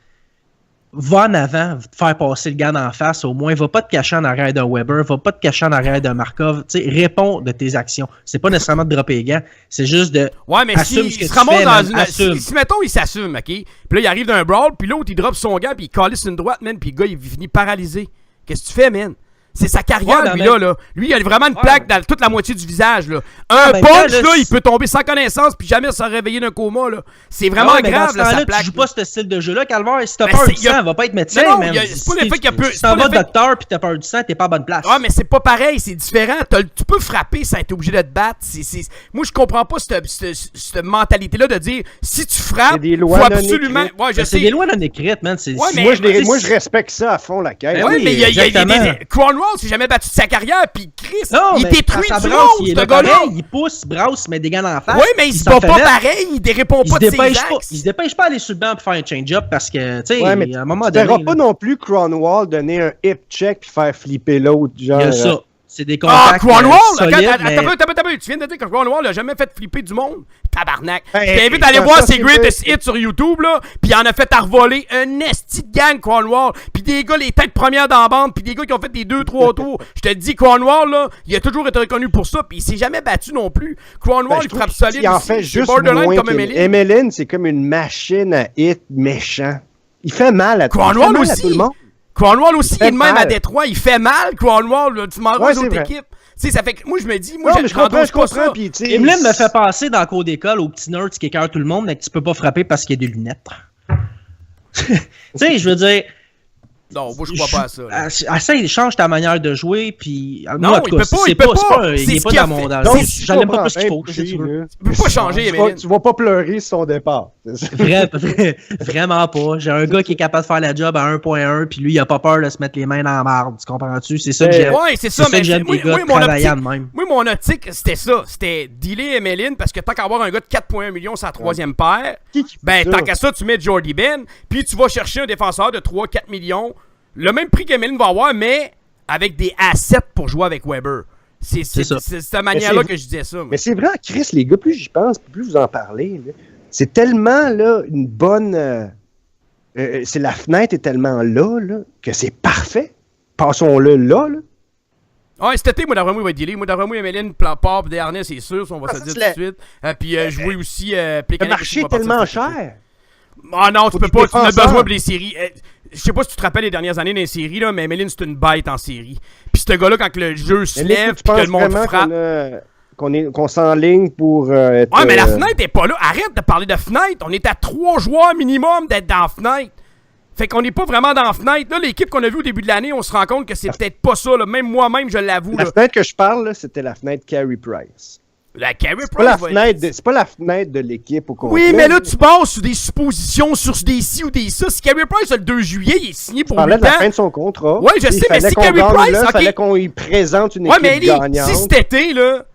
va en avant, faire passer le gars en face, au moins, va pas te cacher en arrière d'un Weber, va pas te cacher en arrière d'un Markov, tu sais, réponds de tes actions. C'est pas nécessairement de dropper les gants, c'est juste de assume ce que tu fais, man, si mettons, il s'assume, OK? Puis là, il arrive d'un brawl, puis l'autre, il drop son gant, puis il calisse une droite, man, puis le gars, il finit paralysé. Qu'est-ce que tu fais, man? C'est sa carrière, là. Lui, il a vraiment une plaque dans toute la moitié du visage, là. Un punch, là, il peut tomber sans connaissance puis jamais se réveiller d'un coma, là. C'est vraiment grave, là, sa plaque. Tu joues pas ce style de jeu-là, Calvaire. Si t'as peur du sang, va pas être médecin, man. C'est pas le fait qu'il y a peu... Si t'en vas docteur pis t'as peur du sang, t'es pas à bonne place. Ouais, mais c'est pas pareil, c'est différent. Tu peux frapper sans être obligé de te battre. Moi, je comprends pas cette mentalité-là de dire, si tu frappes, faut absolument... Ouais, je sais. C'est des lois non écrites, man. Moi, je respecte ça à fond, la caisse. Ouais, mais il y a des... Cornwall s'est jamais battu de sa carrière, pis Chris, il détruit du monde, ce gars-là. Il pousse, brasse, met des gants en face. Oui, mais il se bat pas pareil, il répond pas de ses axes. Il se dépêche pas à aller sur le banc pour faire un change-up parce que, tu sais, à un moment donné... Tu verras pas non plus Cornwall donner un hip check puis faire flipper l'autre, genre... Il y a ça. C'est des contacts Cornwall, solides, tu viens de dire que Cornwall a jamais fait flipper du monde? Tabarnak. Je t'invite à aller voir ses greatest hits sur YouTube, là, pis il en a fait à revoler un esti de gang, Cornwall. Pis des gars, les têtes premières dans la bande, pis des gars qui ont fait des 2-3 tours. Je te dis, Cornwall, là, il a toujours été reconnu pour ça, pis il s'est jamais battu non plus. Cornwall, il frappe solide. Il en fait juste moins comme Emeline. Emeline, c'est comme une machine à hit méchant. Il fait mal à tout le monde. Cornwall aussi, il est de même à Détroit, il fait mal, Cornwall, là, tu m'envoies une autre équipe. Tu sais, ça fait que moi, je me dis, je comprends. Emeline me fait passer dans le cours d'école au petit nerd qui écœure tout le monde, mais que tu peux pas frapper parce qu'il y a des lunettes. Tu sais, je veux dire. Non, moi, je crois pas à ça. Essaye, change ta manière de jouer, puis. Non, il peut pas, il peut pas. Il est pas dans mon. J'en aime pas plus qu'il faut. Il peut pas changer, Emeline. Tu vas pas pleurer sur son départ. Vraiment pas. J'ai un gars qui est capable de faire la job à 1.1, puis lui, il a pas peur de se mettre les mains dans la marde. Tu comprends-tu? C'est ça que j'aime. Ouais, c'est ça, mais moi, mon optique, c'était ça. C'était dealer Emeline, parce que tant qu'à avoir un gars de 4.1 millions sur la troisième paire, ben, tant qu'à ça, tu mets Jordy Ben, puis tu vas chercher un défenseur de 3-4 millions. Le même prix qu'Emeline va avoir, mais avec des assets pour jouer avec Weber. C'est cette manière-là que je disais ça. Mais c'est vrai, Chris, les gars, plus j'y pense, plus vous en parlez. Là. C'est tellement là une bonne... la fenêtre est tellement là que c'est parfait. Passons-le là. Ouais, cet été, moi, d'après moi, il va être dealé. Moi, d'après moi, Emeline, part Desharnais, c'est sûr, on va se dire tout de suite. Puis jouer aussi... le marché est tellement cher. Ah non, tu peux pas, tu as besoin pour les séries. Je sais pas si tu te rappelles les dernières années dans les séries, là, mais Emeline, c'est une bête en série. Puis ce gars-là, quand le jeu se lève, puis que le monde frappe... Qu'on s'enligne pour être... Ouais, mais la fenêtre est pas là. Arrête de parler de fenêtre. On est à 3 joueurs minimum d'être dans la fenêtre. Fait qu'on n'est pas vraiment dans la fenêtre. Là, l'équipe qu'on a vue au début de l'année, on se rend compte que c'est peut-être pas ça. Là. Même moi-même, je l'avoue. La fenêtre que je parle, là, c'était la fenêtre Carey Price. La Carey Price. C'est pas la fenêtre de l'équipe au complet. Oui, mais là, tu bases sur des suppositions, sur des ci ou des ça. Si Carey Price, le 2 juillet, il est signé pour 8 ans. Tu parlais de la fin de son contrat. Oui, je sais, mais si Carey Price... Il fallait qu'on lui présente une équipe gagnante. Si cet été, là,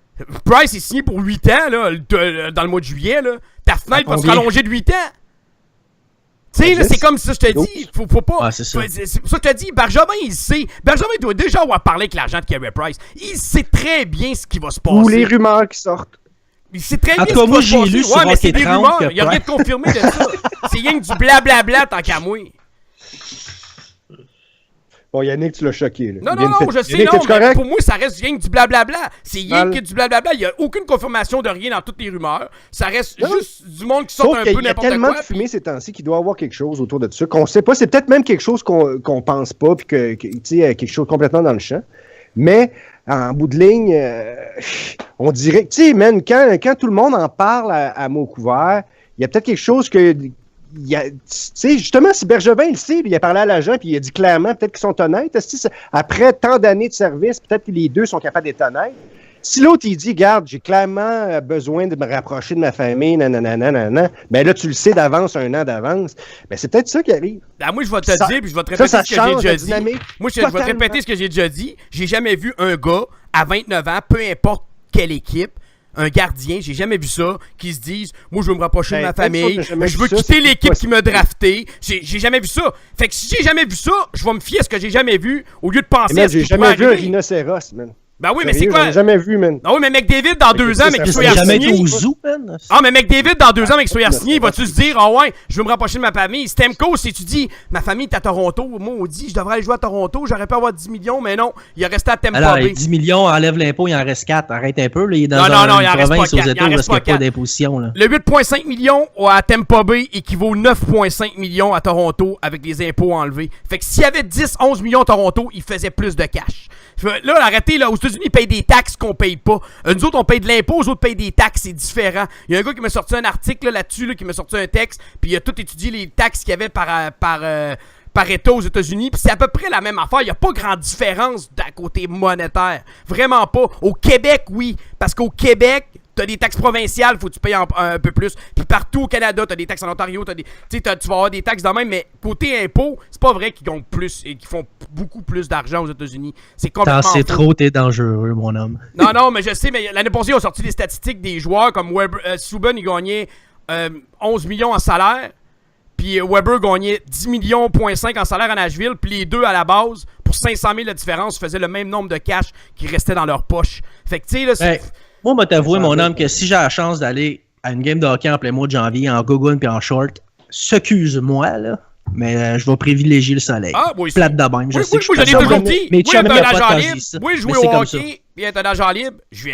Price est signé pour 8 ans, là, dans le mois de juillet, là, ta fenêtre va se rallonger de 8 ans. Tu sais, là, c'est comme ça, je te dis, faut pas... Ah, c'est ça. C'est pour ça que je te dis, Bergevin, il sait. Bergevin doit déjà avoir parlé avec l'agent de Carey Price. Il sait très bien ce qui va se passer. Ou les rumeurs qui sortent. Il sait très bien en tout cas, moi, j'ai lu sur mais c'est des 30 rumeurs. que Il n'y a rien de confirmé de ça. C'est rien que du blablabla tant qu'à moi. Bon, Yannick, tu l'as choqué. Là. Non, je sais, Yannick, non, mais correct? pour moi, ça reste rien que du blablabla. C'est rien que du blablabla. Il n'y a aucune confirmation de rien dans toutes les rumeurs. Ça reste juste du monde qui sort un peu n'importe quoi. Il y a tellement de fumée ces temps-ci qu'il doit y avoir quelque chose autour de ça qu'on ne sait pas. C'est peut-être même quelque chose qu'on pense pas, puis que quelque chose complètement dans le champ. Mais en bout de ligne, on dirait que, tu sais, man, quand tout le monde en parle à mots couverts, il y a peut-être quelque chose que... Tu sais, justement, si Bergevin il sait, il a parlé à l'agent, puis il a dit clairement, peut-être qu'ils sont honnêtes. Après tant d'années de service, peut-être que les deux sont capables d'être honnêtes. Si l'autre, il dit, regarde, j'ai clairement besoin de me rapprocher de ma famille, nanana, ben là, tu le sais d'avance, 1 an d'avance, ben c'est peut-être ça qui arrive. Ben moi, je vais te dire, puis je vais te répéter ce que j'ai déjà dit. Moi, je vais te répéter ce que j'ai déjà dit. J'ai jamais vu un gars à 29 ans, peu importe quelle équipe, un gardien, j'ai jamais vu ça, qui se disent « Moi, je veux me rapprocher de ma famille, je veux quitter l'équipe qui m'a drafté. » J'ai jamais vu ça. Fait que si j'ai jamais vu ça, je vais me fier à ce que j'ai jamais vu, au lieu de penser à ce qui j'ai jamais vu un rhinocéros, man. Ben oui, mais c'est quoi? J'ai jamais vu, man. Ah oui, mais McDavid, dans 2 ans, mais qu'il soit signé. Ah, mais McDavid, dans 2 ans, mais qu'il soit signé, vas-tu se dire, ah ouais, je veux me rapprocher de ma famille? Stamkos, si tu dis, ma famille est à Toronto, moi, on dit, je devrais aller jouer à Toronto, j'aurais pu avoir 10 millions, mais non, il est resté à Tampa Bay. Alors, 10 millions, enlève l'impôt, il en reste 4. Arrête un peu, là, il est dans une province aux États où il n'y a pas d'imposition, là. Le 8,5 millions à Tampa Bay équivaut 9,5 millions à Toronto avec les impôts enlevés. Fait que s'il y avait 10-11 millions à Toronto, il faisait plus de cash. Là, arrêtez, là, aux États-Unis, ils payent des taxes qu'on paye pas. Nous autres, on paye de l'impôt, eux autres payent des taxes, c'est différent. Il y a un gars qui m'a sorti un article là-dessus, qui m'a sorti un texte, puis il a tout étudié les taxes qu'il y avait par État aux États-Unis, puis c'est à peu près la même affaire. Il n'y a pas grande différence d'un côté monétaire. Vraiment pas. Au Québec, oui, parce qu'au Québec, t'as des taxes provinciales, faut que tu payes un peu plus. Puis partout au Canada, t'as des taxes en Ontario, tu vas avoir des taxes de même, mais côté impôt, c'est pas vrai qu'ils gagnent plus et qu'ils font beaucoup plus d'argent aux États-Unis. C'est complètement c'est trop, t'es dangereux, mon homme. Non, mais je sais, mais l'année passée, ils ont sorti des statistiques des joueurs comme Subban, il gagnait 11 millions en salaire, puis Weber gagnait 10 millions, .5 en salaire à Nashville, puis les deux à la base, pour 500 000 de différence, faisaient le même nombre de cash qui restait dans leur poche. Fait que, tu sais, là, c'est... Moi, je vais t'avouer, mon homme, que si j'ai la chance d'aller à une game de hockey en plein mois de janvier, en gogoon puis en short, excuse-moi, là, mais je vais privilégier le soleil. Ah, moi aussi. Plate de même, je sais que je suis toujours dit. Mais tu es un agent libre. Ça. Oui, jouer au hockey, puis être un agent libre, je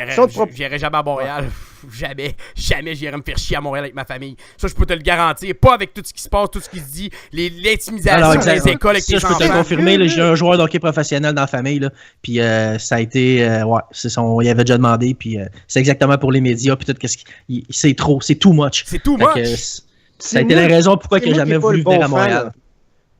viendrai jamais à Montréal. Jamais j'irai me faire chier à Montréal avec ma famille. Ça, je peux te le garantir. Pas avec tout ce qui se passe, tout ce qui se dit, l'intimidation dans les écoles avec tes enfants. Ça, je peux te confirmer, là, j'ai un joueur de hockey professionnel dans la famille, là, puis ça a été, il avait déjà demandé, puis c'est exactement pour les médias, puis tout, c'est trop, c'est too much. C'est too much. Ça a été la raison pourquoi il n'a jamais voulu venir à Montréal.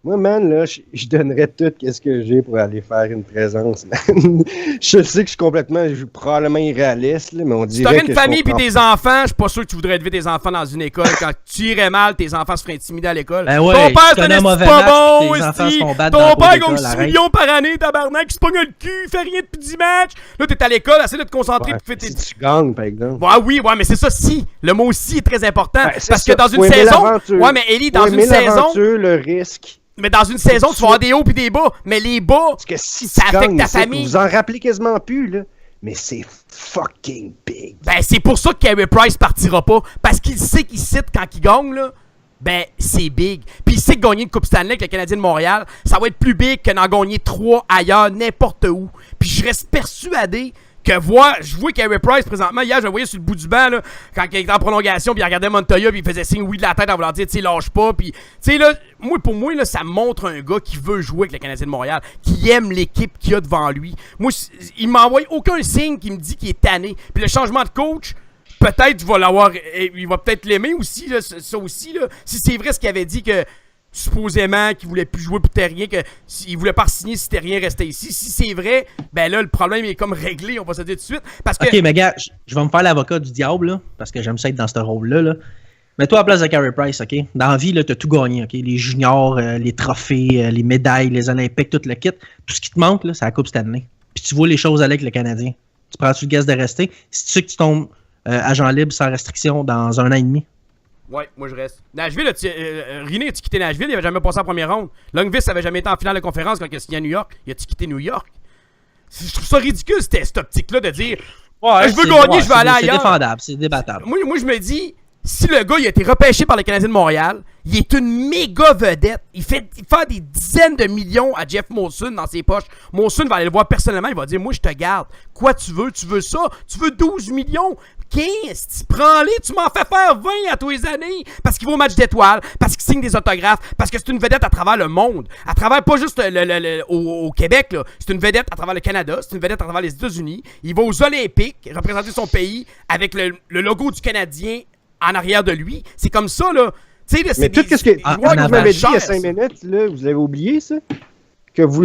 Moi, man, là, je donnerais tout ce que j'ai pour aller faire une présence, man. Je sais que je suis probablement irréaliste, là, mais on dirait que... Si t'aurais une famille pis des enfants, je suis pas sûr que tu voudrais élever tes enfants dans une école. Quand tu irais mal, tes enfants se feraient intimider à l'école. Ben ouais, ton père, c'est pas bon, aussi. Ton père gagne 6 millions par année, tabarnak, il se pogne le cul, il fait rien depuis 10 matchs. Là, t'es à l'école, essaie de te concentrer pis fais tes... Si tu gagnes, par exemple. Ouais, mais c'est ça, si. Le mot « si » est très important. Parce que dans une saison... Ouais, mais Ellie, dans une saison... le risque... Mais dans une saison, tu vas avoir des hauts pis des bas. Mais les bas, parce que si ça affecte ta famille. Vous en rappelez quasiment plus, là. Mais c'est fucking big. Ben, c'est pour ça que Carey Price partira pas. Parce qu'il sait qu'il cite quand il gagne, là. Ben, c'est big. Puis il sait que gagner une Coupe Stanley avec le Canadien de Montréal, ça va être plus big que d'en gagner 3 ailleurs, n'importe où. Puis je reste persuadé que je vois Carey Price présentement. Hier, je le voyais sur le bout du banc, là, quand il était en prolongation, puis il regardait Montoya, puis il faisait signe oui de la tête en voulant dire, tu sais, lâche pas. Puis, tu sais, là, pour moi, là, ça montre un gars qui veut jouer avec le Canadien de Montréal, qui aime l'équipe qu'il y a devant lui. Moi, il m'envoie aucun signe qui me dit qu'il est tanné. Puis le changement de coach, peut-être il va peut-être l'aimer aussi, là, ça aussi, là. Si c'est vrai ce qu'il avait dit que supposément qu'il voulait plus jouer pour Terrien, qu'il voulait pas signer si Terrien restait ici. Si c'est vrai, ben là, le problème est comme réglé, on va se dire tout de suite. Parce que... Ok, mais gars, je vais me faire l'avocat du diable, là, parce que j'aime ça être dans ce rôle-là. Là. Mets-toi à la place de Carey Price, ok? Dans la vie, là, t'as tout gagné, ok? Les juniors, les trophées, les médailles, les Olympiques, tout le kit. Tout ce qui te manque, là, c'est la Coupe cette année. Puis tu vois les choses aller avec le Canadien. Tu prends-tu le gaz de rester? Si tu sais que tu tombes agent libre sans restriction dans 1 an et demi? Ouais, moi je reste. Nashville, Riné, as-tu quitté Nashville? Il avait jamais passé en première ronde. Lundqvist avait jamais été en finale de conférence quand il a signé à New York. Il a-tu quitté New York? Je trouve ça ridicule, cette optique-là, de dire je veux gagner, je vais aller ailleurs. C'est défendable, c'est débattable. Moi, je me dis, si le gars il a été repêché par les Canadiens de Montréal, il est une méga vedette. Il fait des dizaines de millions à Jeff Molson dans ses poches. Molson va aller le voir personnellement, il va dire, moi je te garde. Quoi tu veux? Tu veux ça? Tu veux 12 millions? 15, prends-les, tu m'en fais faire 20 à tous les années. Parce qu'il va au match d'étoiles, parce qu'il signe des autographes, parce que c'est une vedette à travers le monde. À travers, pas juste au Québec, là. C'est une vedette à travers le Canada, c'est une vedette à travers les États-Unis. Il va aux Olympiques, représenter son pays avec le logo du Canadien en arrière de lui. C'est comme ça, là. Tu sais, mais tout ce que vous m'avez dit il y a 5 minutes, là, vous avez oublié ça? Que vous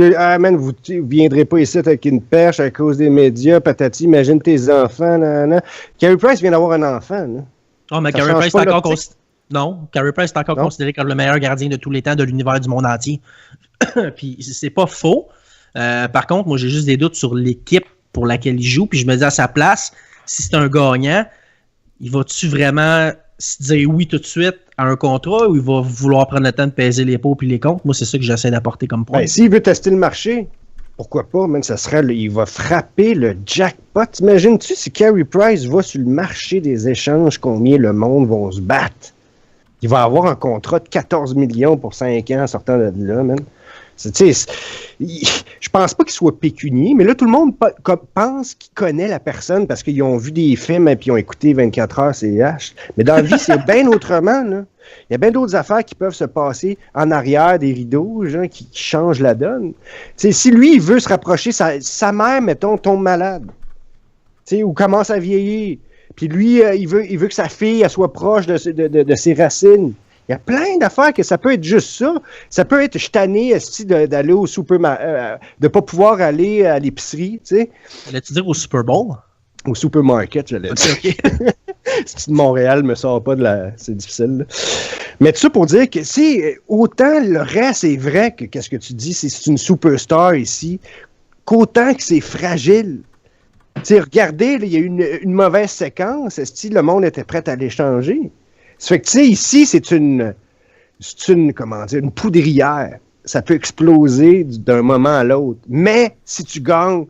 viendrez pas ici avec une perche à cause des médias, patati, imagine tes enfants, là. Carey Price vient d'avoir un enfant, là. Oh, mais Carey Price est encore Carey Price est encore considéré comme le meilleur gardien de tous les temps de l'univers du monde entier. Puis c'est pas faux. Par contre, moi j'ai juste des doutes sur l'équipe pour laquelle il joue. Puis je me dis à sa place, si c'est un gagnant, il va-tu vraiment se dire oui tout de suite à un contrat ou il va vouloir prendre le temps de peser les pots puis les comptes? Moi, c'est ça que j'essaie d'apporter comme point. Ben, s'il veut tester le marché, pourquoi pas, man, ça serait, il va frapper le jackpot. T'imagines-tu si Carey Price va sur le marché des échanges, combien le monde va se battre? Il va avoir un contrat de 14 millions pour 5 ans en sortant de là, man. Je pense pas qu'il soit pécunier, mais là, tout le monde pense qu'il connaît la personne parce qu'ils ont vu des films et puis ils ont écouté 24 heures CH. Mais dans la vie, c'est bien autrement, là. Il y a bien d'autres affaires qui peuvent se passer en arrière des rideaux, genre, qui changent la donne. T'sais, si lui, il veut se rapprocher, sa mère, mettons, tombe malade. Ou commence à vieillir. Puis lui, il veut que sa fille elle soit proche de ses racines. Il y a plein d'affaires que ça peut être juste ça. Ça peut être, je suis tanné d'aller au de pas pouvoir aller à l'épicerie, tu sais. Allais-tu dire au Super Bowl? Au supermarket, j'allais dire. Okay. Si de Montréal me sort pas de la... C'est difficile, là. Mais tout ça pour dire que c'est autant le reste est vrai que qu'est-ce que tu dis, c'est une superstar ici, qu'autant que c'est fragile. Tu sais, regardez, là, il y a eu une mauvaise séquence. Le monde était prêt à l'échanger. Ça fait que, tu sais, ici, c'est une poudrière. Ça peut exploser d'un moment à l'autre. Mais, si tu gagnes,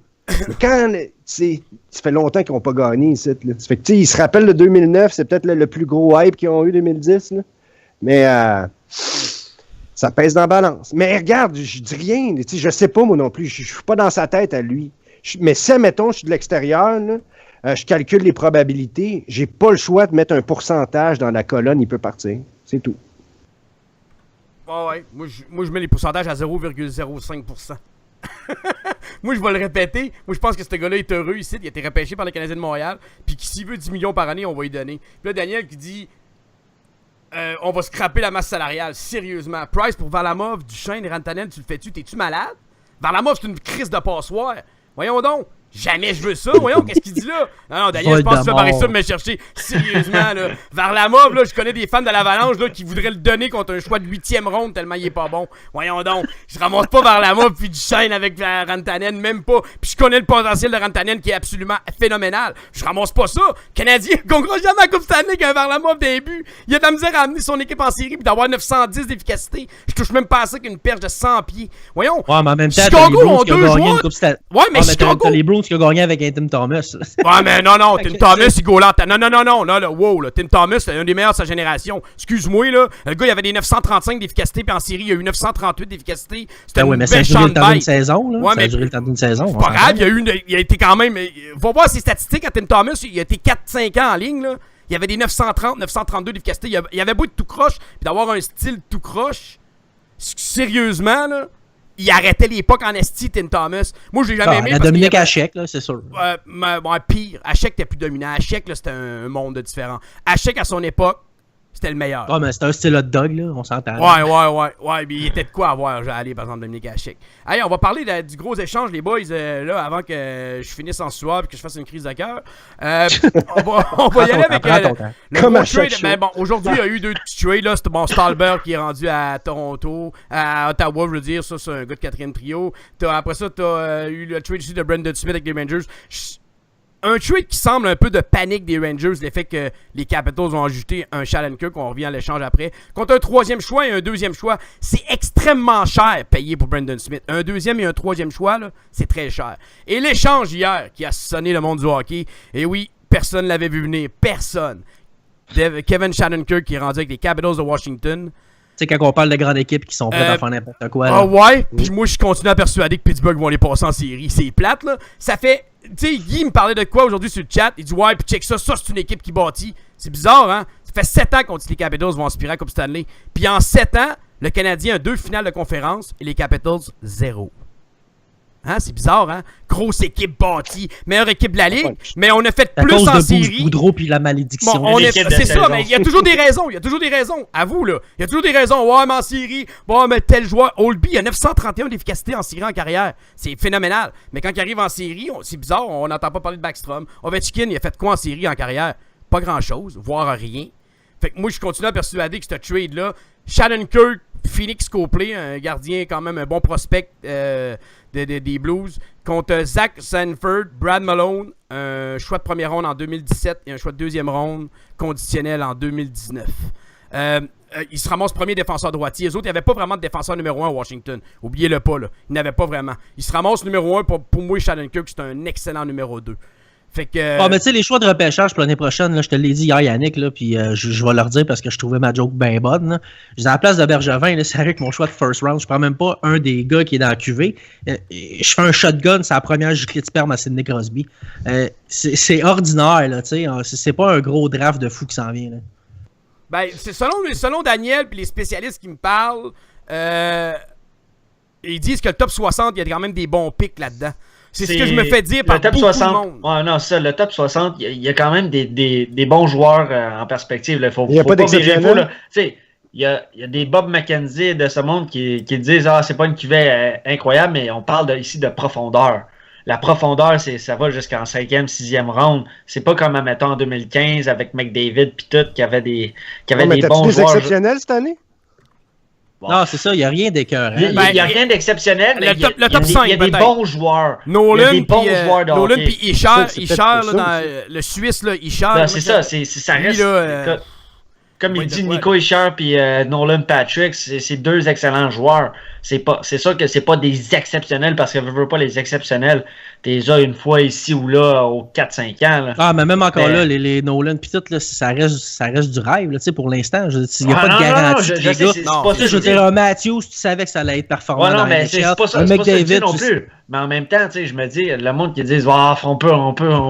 quand, tu sais, ça fait longtemps qu'ils n'ont pas gagné ici, là. Ça fait que, tu sais, ils se rappellent de 2009, c'est peut-être le plus gros hype qu'ils ont eu 2010, là. Mais, ça pèse dans la balance. Mais regarde, je dis rien, tu sais, je sais pas, moi non plus. Je suis pas dans sa tête à lui. Mais si, mettons, je suis de l'extérieur, là, je calcule les probabilités. J'ai pas le choix de mettre un pourcentage dans la colonne, il peut partir. C'est tout. Ouais. Moi, je mets les pourcentages à 0,05%. Moi, je vais le répéter. Moi, je pense que ce gars-là est heureux ici. Il a été repêché par les Canadiens de Montréal. Puis s'il veut 10 millions par année, on va lui donner. Puis là, Daniel qui dit on va scraper la masse salariale. Sérieusement. Price pour Varlamov, Duchesne, Rantanen, tu le fais-tu? T'es-tu malade? Varlamov, c'est une crise de passoire. Voyons donc. Jamais je veux ça. Voyons, qu'est-ce qu'il dit là? Non, Daniel, je pense que tu vas barrer ça de me chercher. Sérieusement, là. Varlamov, là, je connais des fans de l'Avalanche, là, qui voudraient le donner contre un choix de 8e ronde tellement il est pas bon. Voyons donc. Je ramasse pas Varlamov puis Duchesne avec Rantanen, même pas. Puis je connais le potentiel de Rantanen qui est absolument phénoménal. Je ramasse pas ça. Canadien, gagnera jamais la Coupe Stanley qu'un Varlamov début. Il a de la misère à amener son équipe en série puis d'avoir 910 d'efficacité. Je touche même pas à ça qu'une perche de 100 pieds. Voyons. Ouais, mais en même temps, Chicago ont 2 joueurs. Ouais, mais Chicago. Les Bruins qui ont gagné avec un Tim Thomas. Ouais, mais non, Tim Thomas, il gaulante. Non, là, wow, là, Tim Thomas, c'est un des meilleurs de sa génération. Excuse-moi, là. Le gars, il avait des 935 d'efficacité, puis en série, il y a eu 938 d'efficacité. C'était une belle chante ça a duré le temps d'une saison, là. Ouais, ça a duré le temps d'une saison. C'est pas grave, il a été quand même... Va voir ses statistiques à Tim Thomas, il a été 4-5 ans en ligne, là. Il y avait des 930, 932 d'efficacité. Il avait beau être tout croche, puis d'avoir un style tout croche. Sérieusement, là. Il arrêtait l'époque en esti, Tim Thomas. Moi, je l'ai jamais aimé. Il a dominé Hachek, là, c'est sûr. Pire. Hachek était plus dominant. Hachek, là, c'était un monde différent. Hachek, à son époque, c'était le meilleur. Ah, mais c'est un style hot dog, là, on s'entend. Ouais, mais il était de quoi avoir, j'allais, par exemple, Dominique Hachek. Allez, on va parler du gros échange, les boys, là, avant que je finisse en suave et que je fasse une crise de cœur. On va y aller avec le Comme gros à chaque trade. show. Mais bon, aujourd'hui, il y a eu 2 petits trades, là. C'était Stallberg qui est rendu à Toronto, à Ottawa, je veux dire. Ça, c'est un gars de 4e trio. Après ça, t'as eu le trade aussi de Brandon Smith avec les Rangers. Un trade qui semble un peu de panique des Rangers, l'effet que les Capitals ont ajouté un Shattenkirk, on revient à l'échange après, contre un 3e choix et un 2e choix. C'est extrêmement cher payé pour Brandon Smith. Un 2e et un 3e choix, là, c'est très cher. Et l'échange hier qui a sonné le monde du hockey, et oui, personne ne l'avait vu venir, personne. Kevin Shattenkirk qui est rendu avec les Capitals de Washington. Tu sais, quand on parle de grandes équipes qui sont prêtes à faire n'importe quoi. Ah ouais? Puis moi, je continue à persuader que Pittsburgh vont les passer en série. C'est plate, là. Ça fait... Tu sais, Guy me parlait de quoi aujourd'hui sur le chat? Il dit, ouais, puis check ça, c'est une équipe qui bâtit. C'est bizarre, hein? Ça fait 7 ans qu'on dit que les Capitals vont aspirer à la Coupe Stanley. Puis en 7 ans, le Canadien a 2 finales de conférence et les Capitals, 0. Hein? C'est bizarre, hein? Grosse équipe bâtie, meilleure équipe de la Ligue, mais on a fait plus en série. Boudreau puis la malédiction. Bon, c'est ça, mais il y a toujours des raisons. Il y a toujours des raisons. À vous, là. Il y a toujours des raisons. Ouais, mais en série, bon, mais tel joueur. Oldby, il a 931 d'efficacité en série en carrière. C'est phénoménal. Mais quand il arrive en série, c'est bizarre, on n'entend pas parler de Backstrom. Ovechkin, il a fait quoi en série en carrière? Pas grand-chose, voire rien. Fait que moi, je continue à persuader que ce trade-là, Shattenkirk, Phoenix Copley, un gardien quand même un bon prospect des Blues, contre Zach Sanford, Brad Malone, un choix de première ronde en 2017 et un choix de deuxième ronde conditionnel en 2019. Il se ramasse premier défenseur droitier. Les autres, il n'y avait pas vraiment de défenseur numéro 1 à Washington. Oubliez-le pas, là. Il n'y avait pas vraiment. Il se ramasse numéro 1. Pour moi, Shattenkirk, c'est un excellent numéro 2. Fait que... Ah, mais tu sais, les choix de repêchage pour l'année prochaine, là, je te l'ai dit hier, Yannick, là, puis je vais leur dire parce que je trouvais ma joke bien bonne. Là. Je dis, à la place de Bergevin, là, c'est avec mon choix de first round, je prends même pas un des gars qui est dans la QV. Je fais un shotgun, c'est la première giclée de sperme à Sidney Crosby. C'est ordinaire, là, tu sais. C'est pas un gros draft de fou qui s'en vient. Là. Ben, c'est selon Daniel puis les spécialistes qui me parlent, ils disent que le top 60, il y a quand même des bons picks là-dedans. C'est ce que je me fais dire par beaucoup 60, de monde. Ouais, non, c'est ça. Le top 60, il y a quand même des bons joueurs en perspective. Il n'y a pas d'exceptionnel. Il y a des Bob McKenzie de ce monde qui disent « Ah, c'est pas une cuvée incroyable, mais on parle ici de profondeur. » La profondeur, ça va jusqu'en 5e, 6e round. C'est pas comme, mettons, en 2015 avec McDavid puis tout, qui avait des bons des joueurs. Exceptionnels cette année? Bon. Non, c'est ça, il n'y a rien d'écœurant. Il n'y a rien d'exceptionnel, mais il y a des bons joueurs. Nolan, il y a des bons joueurs de Nolan hockey. puis Isher, le Suisse, là, Isher. C'est ça, ça reste... Comme il dit Nico Isher puis Nolan Patrick, c'est 2 excellents joueurs. C'est sûr que c'est pas des exceptionnels parce que je veux pas les exceptionnels. T'es là une fois ici ou là aux 4-5 ans. Là. Ah, mais même encore là, les Nolan pis tout, là, ça reste du rêve, là, pour l'instant. Il n'y a pas de garantie. C'est pas ça. Je veux dire, Matthews, tu savais que ça allait être performant. Non, mais c'est pas ça. McDavid non plus. Mais en même temps, je me dis, le monde qui dit on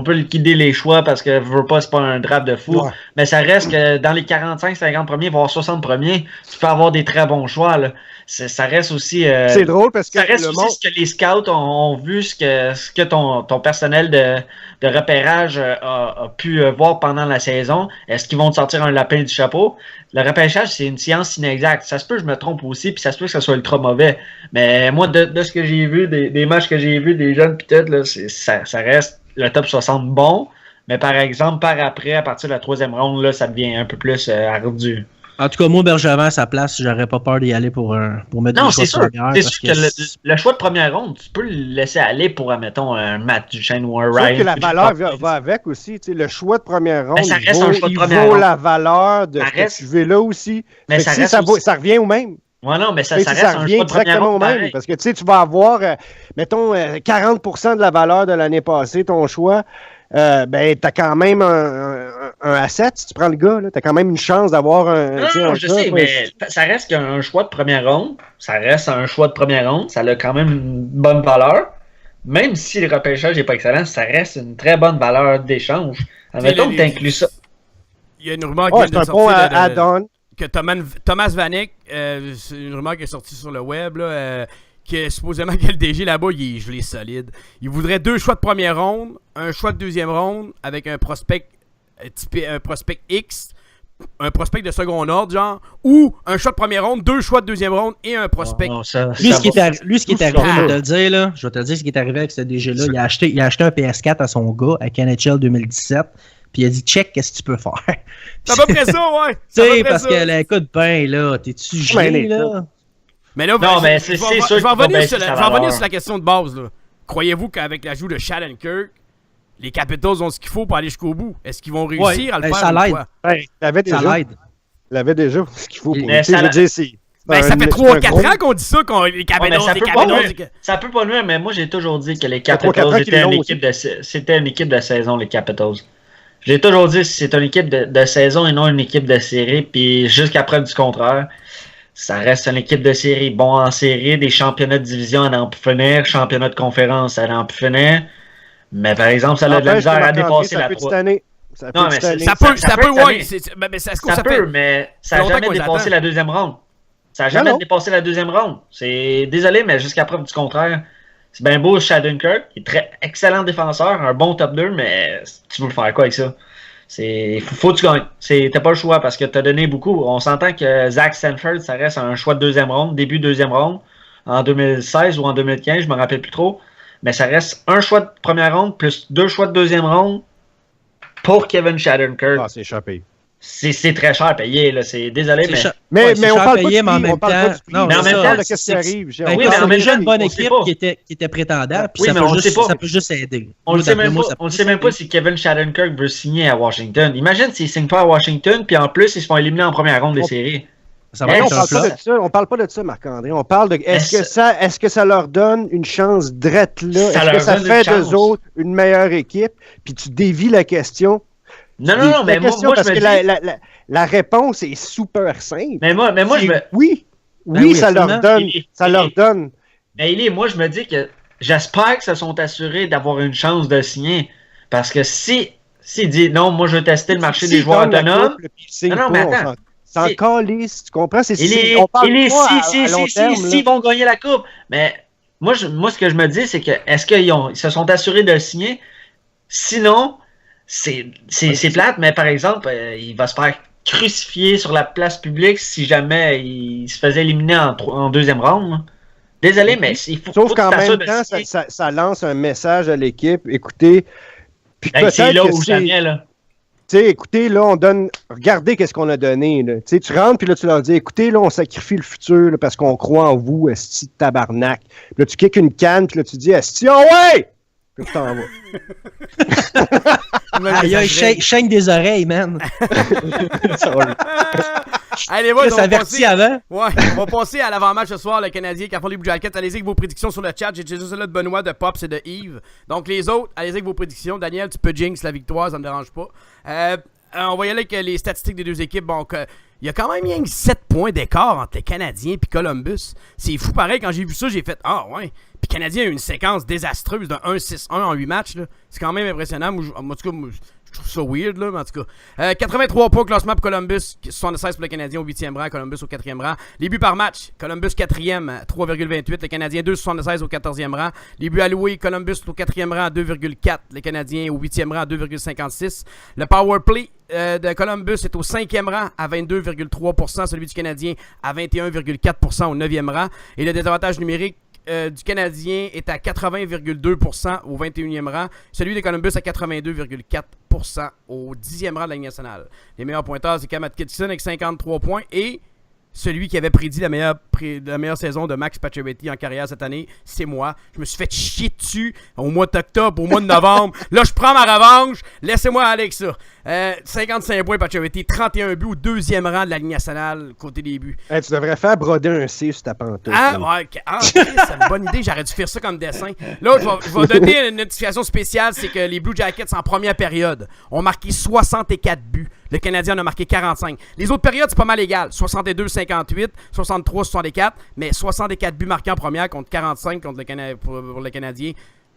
peut liquider les choix parce que je veux pas, c'est pas un draft de fou. Ouais. Mais ça reste que dans les 45-50 premiers, voire 60 premiers, tu peux avoir des très bons choix. Là. Ça reste aussi. C'est drôle parce que. Ça reste aussi ce que les scouts ont vu, ce que ton personnel de repérage a pu voir pendant la saison. Est-ce qu'ils vont te sortir un lapin du chapeau? Le repêchage, c'est une science inexacte. Ça se peut que je me trompe aussi, puis ça se peut que ça soit ultra mauvais. Mais moi, de ce que j'ai vu, des matchs que j'ai vus, des jeunes, peut-être, là, ça reste le top 60 bon. Mais par exemple, par après, à partir de la 3e ronde, là, ça devient un peu plus ardu. En tout cas, moi, Bergevin, à sa place, j'aurais pas peur d'y aller pour mettre des choix de première. C'est sûr que le choix de première ronde, tu peux le laisser aller pour, mettons, un Matt Duchesne ou un Ryan. Je trouve que la valeur va avec aussi. Le choix de première ronde, ça reste un choix de première vaut ronde. La valeur de ce que tu veux là aussi. Mais ça, reste ça revient au même. Ouais, non, mais ça reste ça revient exactement au même. Parce que tu vas avoir, mettons, 40% de la valeur de l'année passée, ton choix. T'as quand même un asset, si tu prends le gars, t'as quand même une chance d'avoir un. Je sais, mais ça reste qu'un choix de première ronde, ça reste un choix de première ronde, ça a quand même une bonne valeur. Même si le repêchage n'est pas excellent, ça reste une très bonne valeur d'échange. Admettons que tu inclus ça. Il y a une rumeur qui vient de sortir add-on. Que Thomas Vanek, c'est une rumeur qui est sortie sur le web, là, que supposément que le DG là-bas, il est gelé solide. Il voudrait 2 choix de première ronde, un choix de deuxième ronde avec un prospect X, un prospect de second ordre, genre, ou un choix de première ronde, 2 choix de deuxième ronde et un prospect. Lui, ce qui est arrivé, je vais te le dire, là. Je vais te le dire ce qui est arrivé avec ce DG-là. Il a acheté un PS4 à son gars, à NHL 2017. Puis il a dit, check, qu'est-ce que tu peux faire? C'est à peu près ça, ouais. Tu sais, parce que le coup de pain, là, t'es-tu gelé, là? Mais là, non, mais c'est sûr. Je vais revenir sur la question de base, là. Croyez-vous qu'avec l'ajout de Shattenkirk, les Capitals ont ce qu'il faut pour aller jusqu'au bout? Est-ce qu'ils vont réussir à le faire? Ça l'aide. Il avait déjà ce qu'il faut pour ça fait 3-4 ans qu'on dit ça, les Capitals, ça peut pas nuire, mais moi j'ai toujours dit que les Capitals c'était une équipe de saison, les Capitals. J'ai toujours dit que c'est une équipe de saison et non une équipe de série, puis jusqu'à preuve du contraire, ça reste une équipe de série. Bon en série, des championnats de division à en pu finir, championnats de conférence à en pu finir, mais par exemple, ça a de la misère à dépasser la 3. Ça peut, ouais. Mais ça peut, mais ça n'a jamais dépassé la deuxième ronde. Ça n'a jamais dépassé la deuxième ronde. C'est désolé, mais jusqu'à preuve du contraire, c'est bien beau Shattenkirk, il est très excellent défenseur, un bon top 2, mais tu veux faire quoi avec ça? Faut que tu gagnes. T'as pas le choix parce que t'as donné beaucoup. On s'entend que Zach Stanford, ça reste un choix de deuxième ronde, début de deuxième ronde, en 2016 ou en 2015, je me rappelle plus trop. Mais ça reste un choix de première ronde plus 2 choix de deuxième ronde pour Kevin Shattenkirk. C'est échappé. C'est très cher payé, là. C'est désolé, mais on parle payé, mais en même temps. Non, mais en même temps, qu'est-ce qui arrive? Oui, mais en même temps, une bonne équipe qui était prétendante, puis ça peut juste aider. On ne sait même pas si Kevin Shattenkirk veut signer à Washington. Imagine s'il ne signe pas à Washington, puis en plus, ils se font éliminer en première ronde des séries. On parle pas de ça, Marc-André. On parle de est-ce que ça leur donne une chance drette là? Est-ce que ça fait d'eux autres une meilleure équipe? Puis tu dévies la question. Non, mais moi parce que la réponse est super simple. Mais moi je me... Oui, ça leur donne. Mais moi, je me dis que j'espère que se sont assurés d'avoir une chance de signer. Parce que s'il dit non, moi je veux tester le marché des joueurs autonomes. Non, mais attends. C'est en calice, tu comprends? S'ils vont gagner la coupe. Mais moi, ce que je me dis, c'est que est-ce qu'ils se sont assurés de le signer? Sinon, c'est plate, mais par exemple, il va se faire crucifier sur la place publique si jamais il se faisait éliminer en deuxième ronde. Désolé, mais il faut. Sauf qu'en même temps, ça lance un message à l'équipe. Écoutez, puis c'est là où jamais, là. Tu sais, écoutez, là, regardez qu'est-ce qu'on a donné, là. Tu sais, tu rentres, puis là, tu leur dis, écoutez, là, on sacrifie le futur, là, parce qu'on croit en vous, esti de tabarnak. Puis là, tu kicks une canne, puis là, tu dis, esti, oh ouais! Puis tu t'en vas. Il y a chaîne des oreilles, man. Allez, on va passer à l'avant-match ce soir, le Canadien qui affronte les Blue Jackets. Allez-y avec vos prédictions sur le chat. J'ai déjà celle-là de Benoît, de Pops et de Yves. Donc les autres, allez-y avec vos prédictions. Daniel, tu peux jinx la victoire, ça me dérange pas. On va y aller avec les statistiques des deux équipes. Donc, il y a quand même bien 7 points d'écart entre les Canadiens et Columbus. C'est fou pareil, quand j'ai vu ça, j'ai fait « Ah ouais ». Puis Canadien a eu une séquence désastreuse de 1-6-1 en 8 matchs. Là. C'est quand même impressionnant. En tout cas, je trouve ça weird, là, mais en tout cas. 83 points classement pour Columbus, 76 pour le Canadien au 8e rang, Columbus au 4e rang. Les buts par match, Columbus 4e, 3,28, le Canadien 2,76 au 14e rang. Les buts alloués, Columbus au 4e rang à 2,4, le Canadien au 8e rang à 2,56. Le power play de Columbus est au 5e rang à 22,3%, celui du Canadien à 21,4% au 9e rang. Et le désavantage numérique du Canadien est à 80,2% au 21e rang. Celui de Columbus à 82,4% au 10e rang de la Ligue nationale. Les meilleurs pointeurs, c'est Cam Atkinson avec 53 points. Et celui qui avait prédit la meilleure saison de Max Pacioretty en carrière cette année, c'est moi. Je me suis fait chier dessus au mois d'octobre, au mois de novembre. Là, je prends ma revanche. Laissez-moi aller avec ça. 55 points Pacioretty, 31 buts au 2e rang de la Ligue nationale, côté des buts. Hey, tu devrais faire broder un C sur ta pantoufle. C'est une bonne idée. J'aurais dû faire ça comme dessin. Là, je vais donner une notification spéciale. C'est que les Blue Jackets, en première période, ont marqué 64 buts. Le Canadien en a marqué 45. Les autres périodes, c'est pas mal égal. 62-58, 63-64, mais 64 buts marqués en première contre 45 contre pour le Canadien.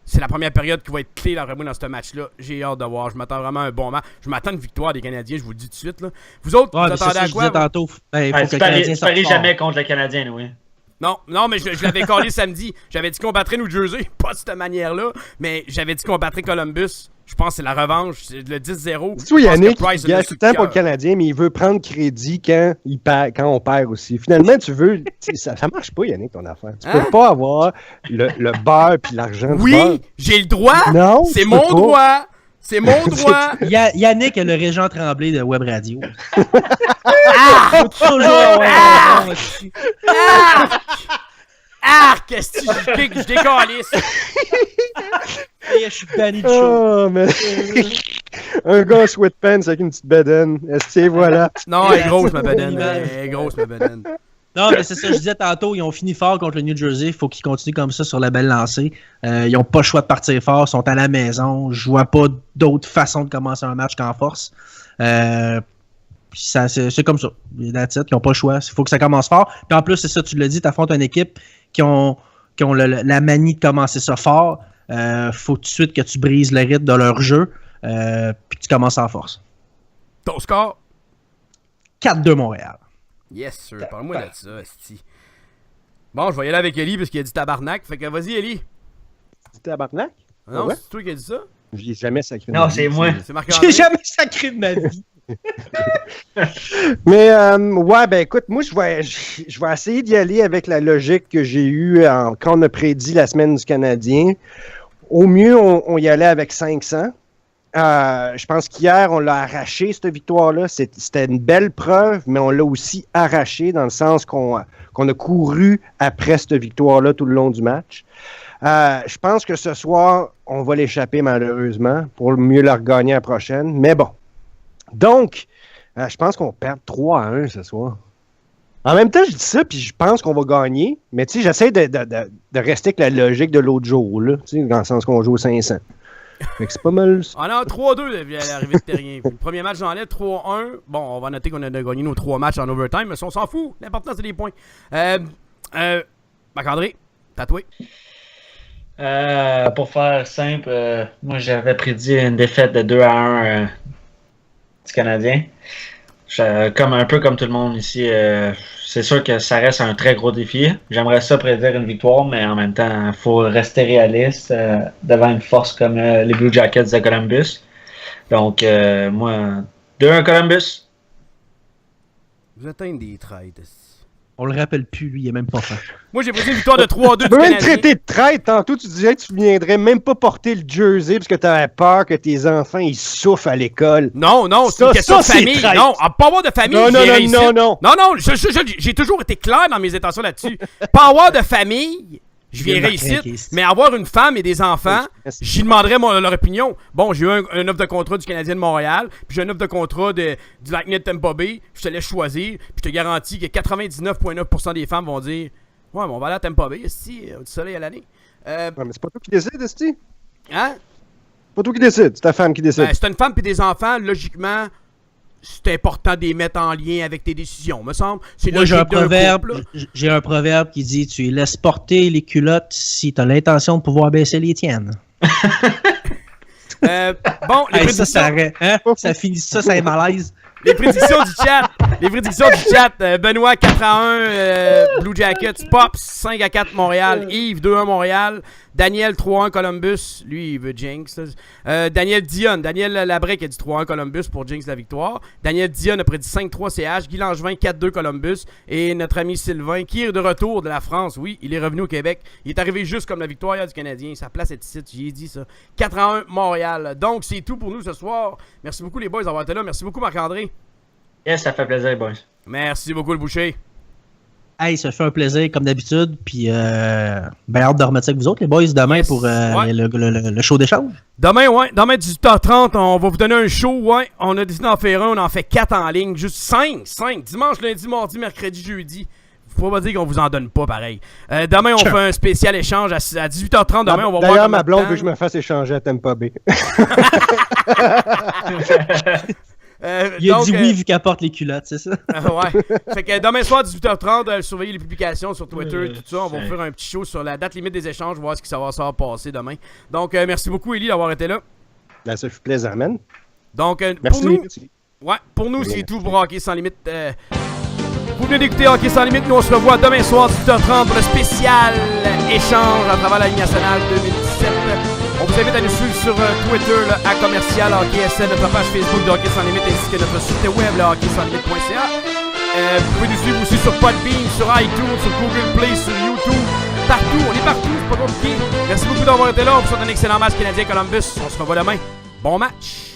C'est la première période qui va être clé dans ce match-là. J'ai hâte de voir. Je m'attends vraiment à un bon match. Je m'attends à une victoire des Canadiens, je vous le dis tout de suite. Là. Vous autres, vous attendez à quoi? Tu paries jamais contre le Canadien, oui. Non, mais je l'avais collé samedi. J'avais dit qu'on battrait New Jersey, pas de cette manière-là, mais j'avais dit qu'on battrait Columbus. Je pense que c'est la revanche. C'est le 10-0. Dis-toi, Yannick, il gâche tout le temps pour le Canadien, mais il veut prendre crédit quand on perd aussi. Finalement, ça marche pas, Yannick, ton affaire. Tu peux pas avoir le beurre puis l'argent du beurre. Oui, j'ai le droit. Non, c'est mon droit. C'est mon droit. Yannick est le Régent Tremblay de Web Radio. Qu'est-ce que je décalisse. Je suis banni du show. Mais... un gars en sweatpants avec une petite bedaine. Est-ce que voilà? Non, elle est grosse, ma bedaine. Non, mais c'est ça, je disais tantôt, ils ont fini fort contre le New Jersey. Il faut qu'ils continuent comme ça sur la belle lancée. Ils n'ont pas le choix de partir fort, ils sont à la maison. Je vois pas d'autre façon de commencer un match qu'en force. C'est comme ça. Les Nats, qui n'ont pas le choix. Il faut que ça commence fort. Puis en plus, c'est ça, tu l'as dit, tu affrontes une équipe qui ont la manie de commencer ça fort. Faut tout de suite que tu brises le rythme de leur jeu. Puis tu commences en force. Ton score? 4-2 Montréal. Yes, sir. Parle-moi de ça, esti. Bon, je vais y aller avec Eli parce qu'il a dit tabarnak. Fait que vas-y, Eli. C'est tabarnak? Non, ouais? c'est toi qui as dit ça? J'ai jamais sacré. Non, c'est moi. C'est Marc-André. J'ai jamais sacré de ma vie. Mais, ouais, ben écoute, moi, je vais essayer d'y aller avec la logique que j'ai eue quand on a prédit la semaine du Canadien. Au mieux, on y allait avec 500. Je pense qu'hier, on l'a arraché, cette victoire-là. C'était une belle preuve, mais on l'a aussi arraché dans le sens qu'on a couru après cette victoire-là tout le long du match. Je pense que ce soir, on va l'échapper malheureusement pour mieux la regagner la prochaine. Mais bon. Donc, je pense qu'on perd 3-1 ce soir. En même temps, je dis ça, puis je pense qu'on va gagner. Mais tu sais, j'essaie de rester avec la logique de l'autre jour, là, dans le sens qu'on joue au 500. Fait que c'est pas mal. On a 3-2 à l'arrivée de Terrien. Le premier match j'enlève 3-1. Bon, on va noter qu'on a gagné nos 3 matchs en overtime, mais ça, on s'en fout. L'important, c'est les points. Marc-André, tatoué. Pour faire simple, moi j'avais prédit une défaite de 2-1 du Canadien. Un peu comme tout le monde ici, c'est sûr que ça reste un très gros défi. J'aimerais ça prédire une victoire, mais en même temps, il faut rester réaliste devant une force comme les Blue Jackets de Columbus. Donc, moi, 2-1 Columbus. Vous êtes un des traites. On le rappelle plus, lui, il est même pas fin. Moi, j'ai prédit une victoire de 3-2 du Tu peux même Canadien. traiter de traite. Tantôt, tu disais que tu viendrais même pas porter le jersey parce que tu avais peur que tes enfants ils souffrent à l'école. Non, c'est une question de famille. Non, pas avoir de famille, Non. Non, j'ai toujours été clair dans mes intentions là-dessus. Pas avoir de famille, je viendrai ici, mais avoir une femme et des enfants, j'y demanderais leur opinion. Bon, j'ai eu un offre de contrat du Canadien de Montréal, puis j'ai un offre de contrat du Lightning de Tampa Bay, je te laisse choisir, puis je te garantis que 99,9% des femmes vont dire « Ouais, mais on va aller à Tampa Bay, ici, du soleil à l'année. » Ouais, mais c'est pas toi qui décide, Esti. Hein? C'est pas toi qui décide, c'est ta femme qui décide. Ben, si t'as une femme et des enfants, logiquement, c'est important de les mettre en lien avec tes décisions, me semble. C'est moi, j'ai un proverbe qui dit « Tu laisses porter les culottes si tu as l'intention de pouvoir baisser les tiennes. » Bon, les prédictions... Ça finit ça, c'est un malaise. Les prédictions du chat. Benoît 4-1 Blue Jackets. Pops 5-4 Montréal. Yves 2-1 Montréal. Daniel 3-1 Columbus. Lui, il veut Jinx. Daniel Labrec a dit 3-1 Columbus pour Jinx la victoire. Daniel Dion a prédit 5-3 CH. Guy Langevin 4-2 Columbus. Et notre ami Sylvain, qui est de retour de la France. Oui, il est revenu au Québec. Il est arrivé juste comme la victoire hier du Canadien. Sa place est ici, j'ai dit ça. 4-1 Montréal. Donc, c'est tout pour nous ce soir. Merci beaucoup les boys d'avoir été là. Merci beaucoup Marc-André. Yes, ça fait plaisir, boys. Merci beaucoup le boucher. Hey, ça fait un plaisir comme d'habitude. Puis, hâte de remettre ça avec vous autres, les boys, demain pour le show d'échange. Demain, 18h30, on va vous donner un show, On a décidé d'en faire on en fait 4 en ligne. Juste 5. Dimanche, lundi, mardi, mercredi, jeudi. Faut pas dire qu'on vous en donne pas pareil. Demain, on fait un spécial échange à 18h30. Demain, on va voir. D'ailleurs, ma blonde veut que je me fasse échanger à Tampa Bay. Il a dit oui vu qu'elle porte les culottes, c'est ça? Ouais. Fait que demain soir, 18h30, surveillez les publications sur Twitter, tout ça. On va faire un petit show sur la date limite des échanges, voir ce qui ça va passer demain. Donc, merci beaucoup, Élie, d'avoir été là. Ben, ça fait plaisir, man. Donc, merci. Pour nous, c'est tout pour Hockey Sans Limite. Vous venez d'écouter Hockey Sans Limite. Nous, on se revoit demain soir, 18h30, pour le spécial échange à travers la Ligue nationale 2017. On vous invite à nous suivre sur Twitter, là, à commercial HockeySN, notre page Facebook de Hockey Sans Limite, ainsi que notre site web, le hockeysanslimite.ca. Vous pouvez nous suivre aussi sur Podbean, sur iTunes, sur Google Play, sur YouTube. Partout, on est partout, c'est pas compliqué. Merci beaucoup d'avoir été là. On vous souhaite un excellent match Canadien Columbus. On se revoit demain. Bon match!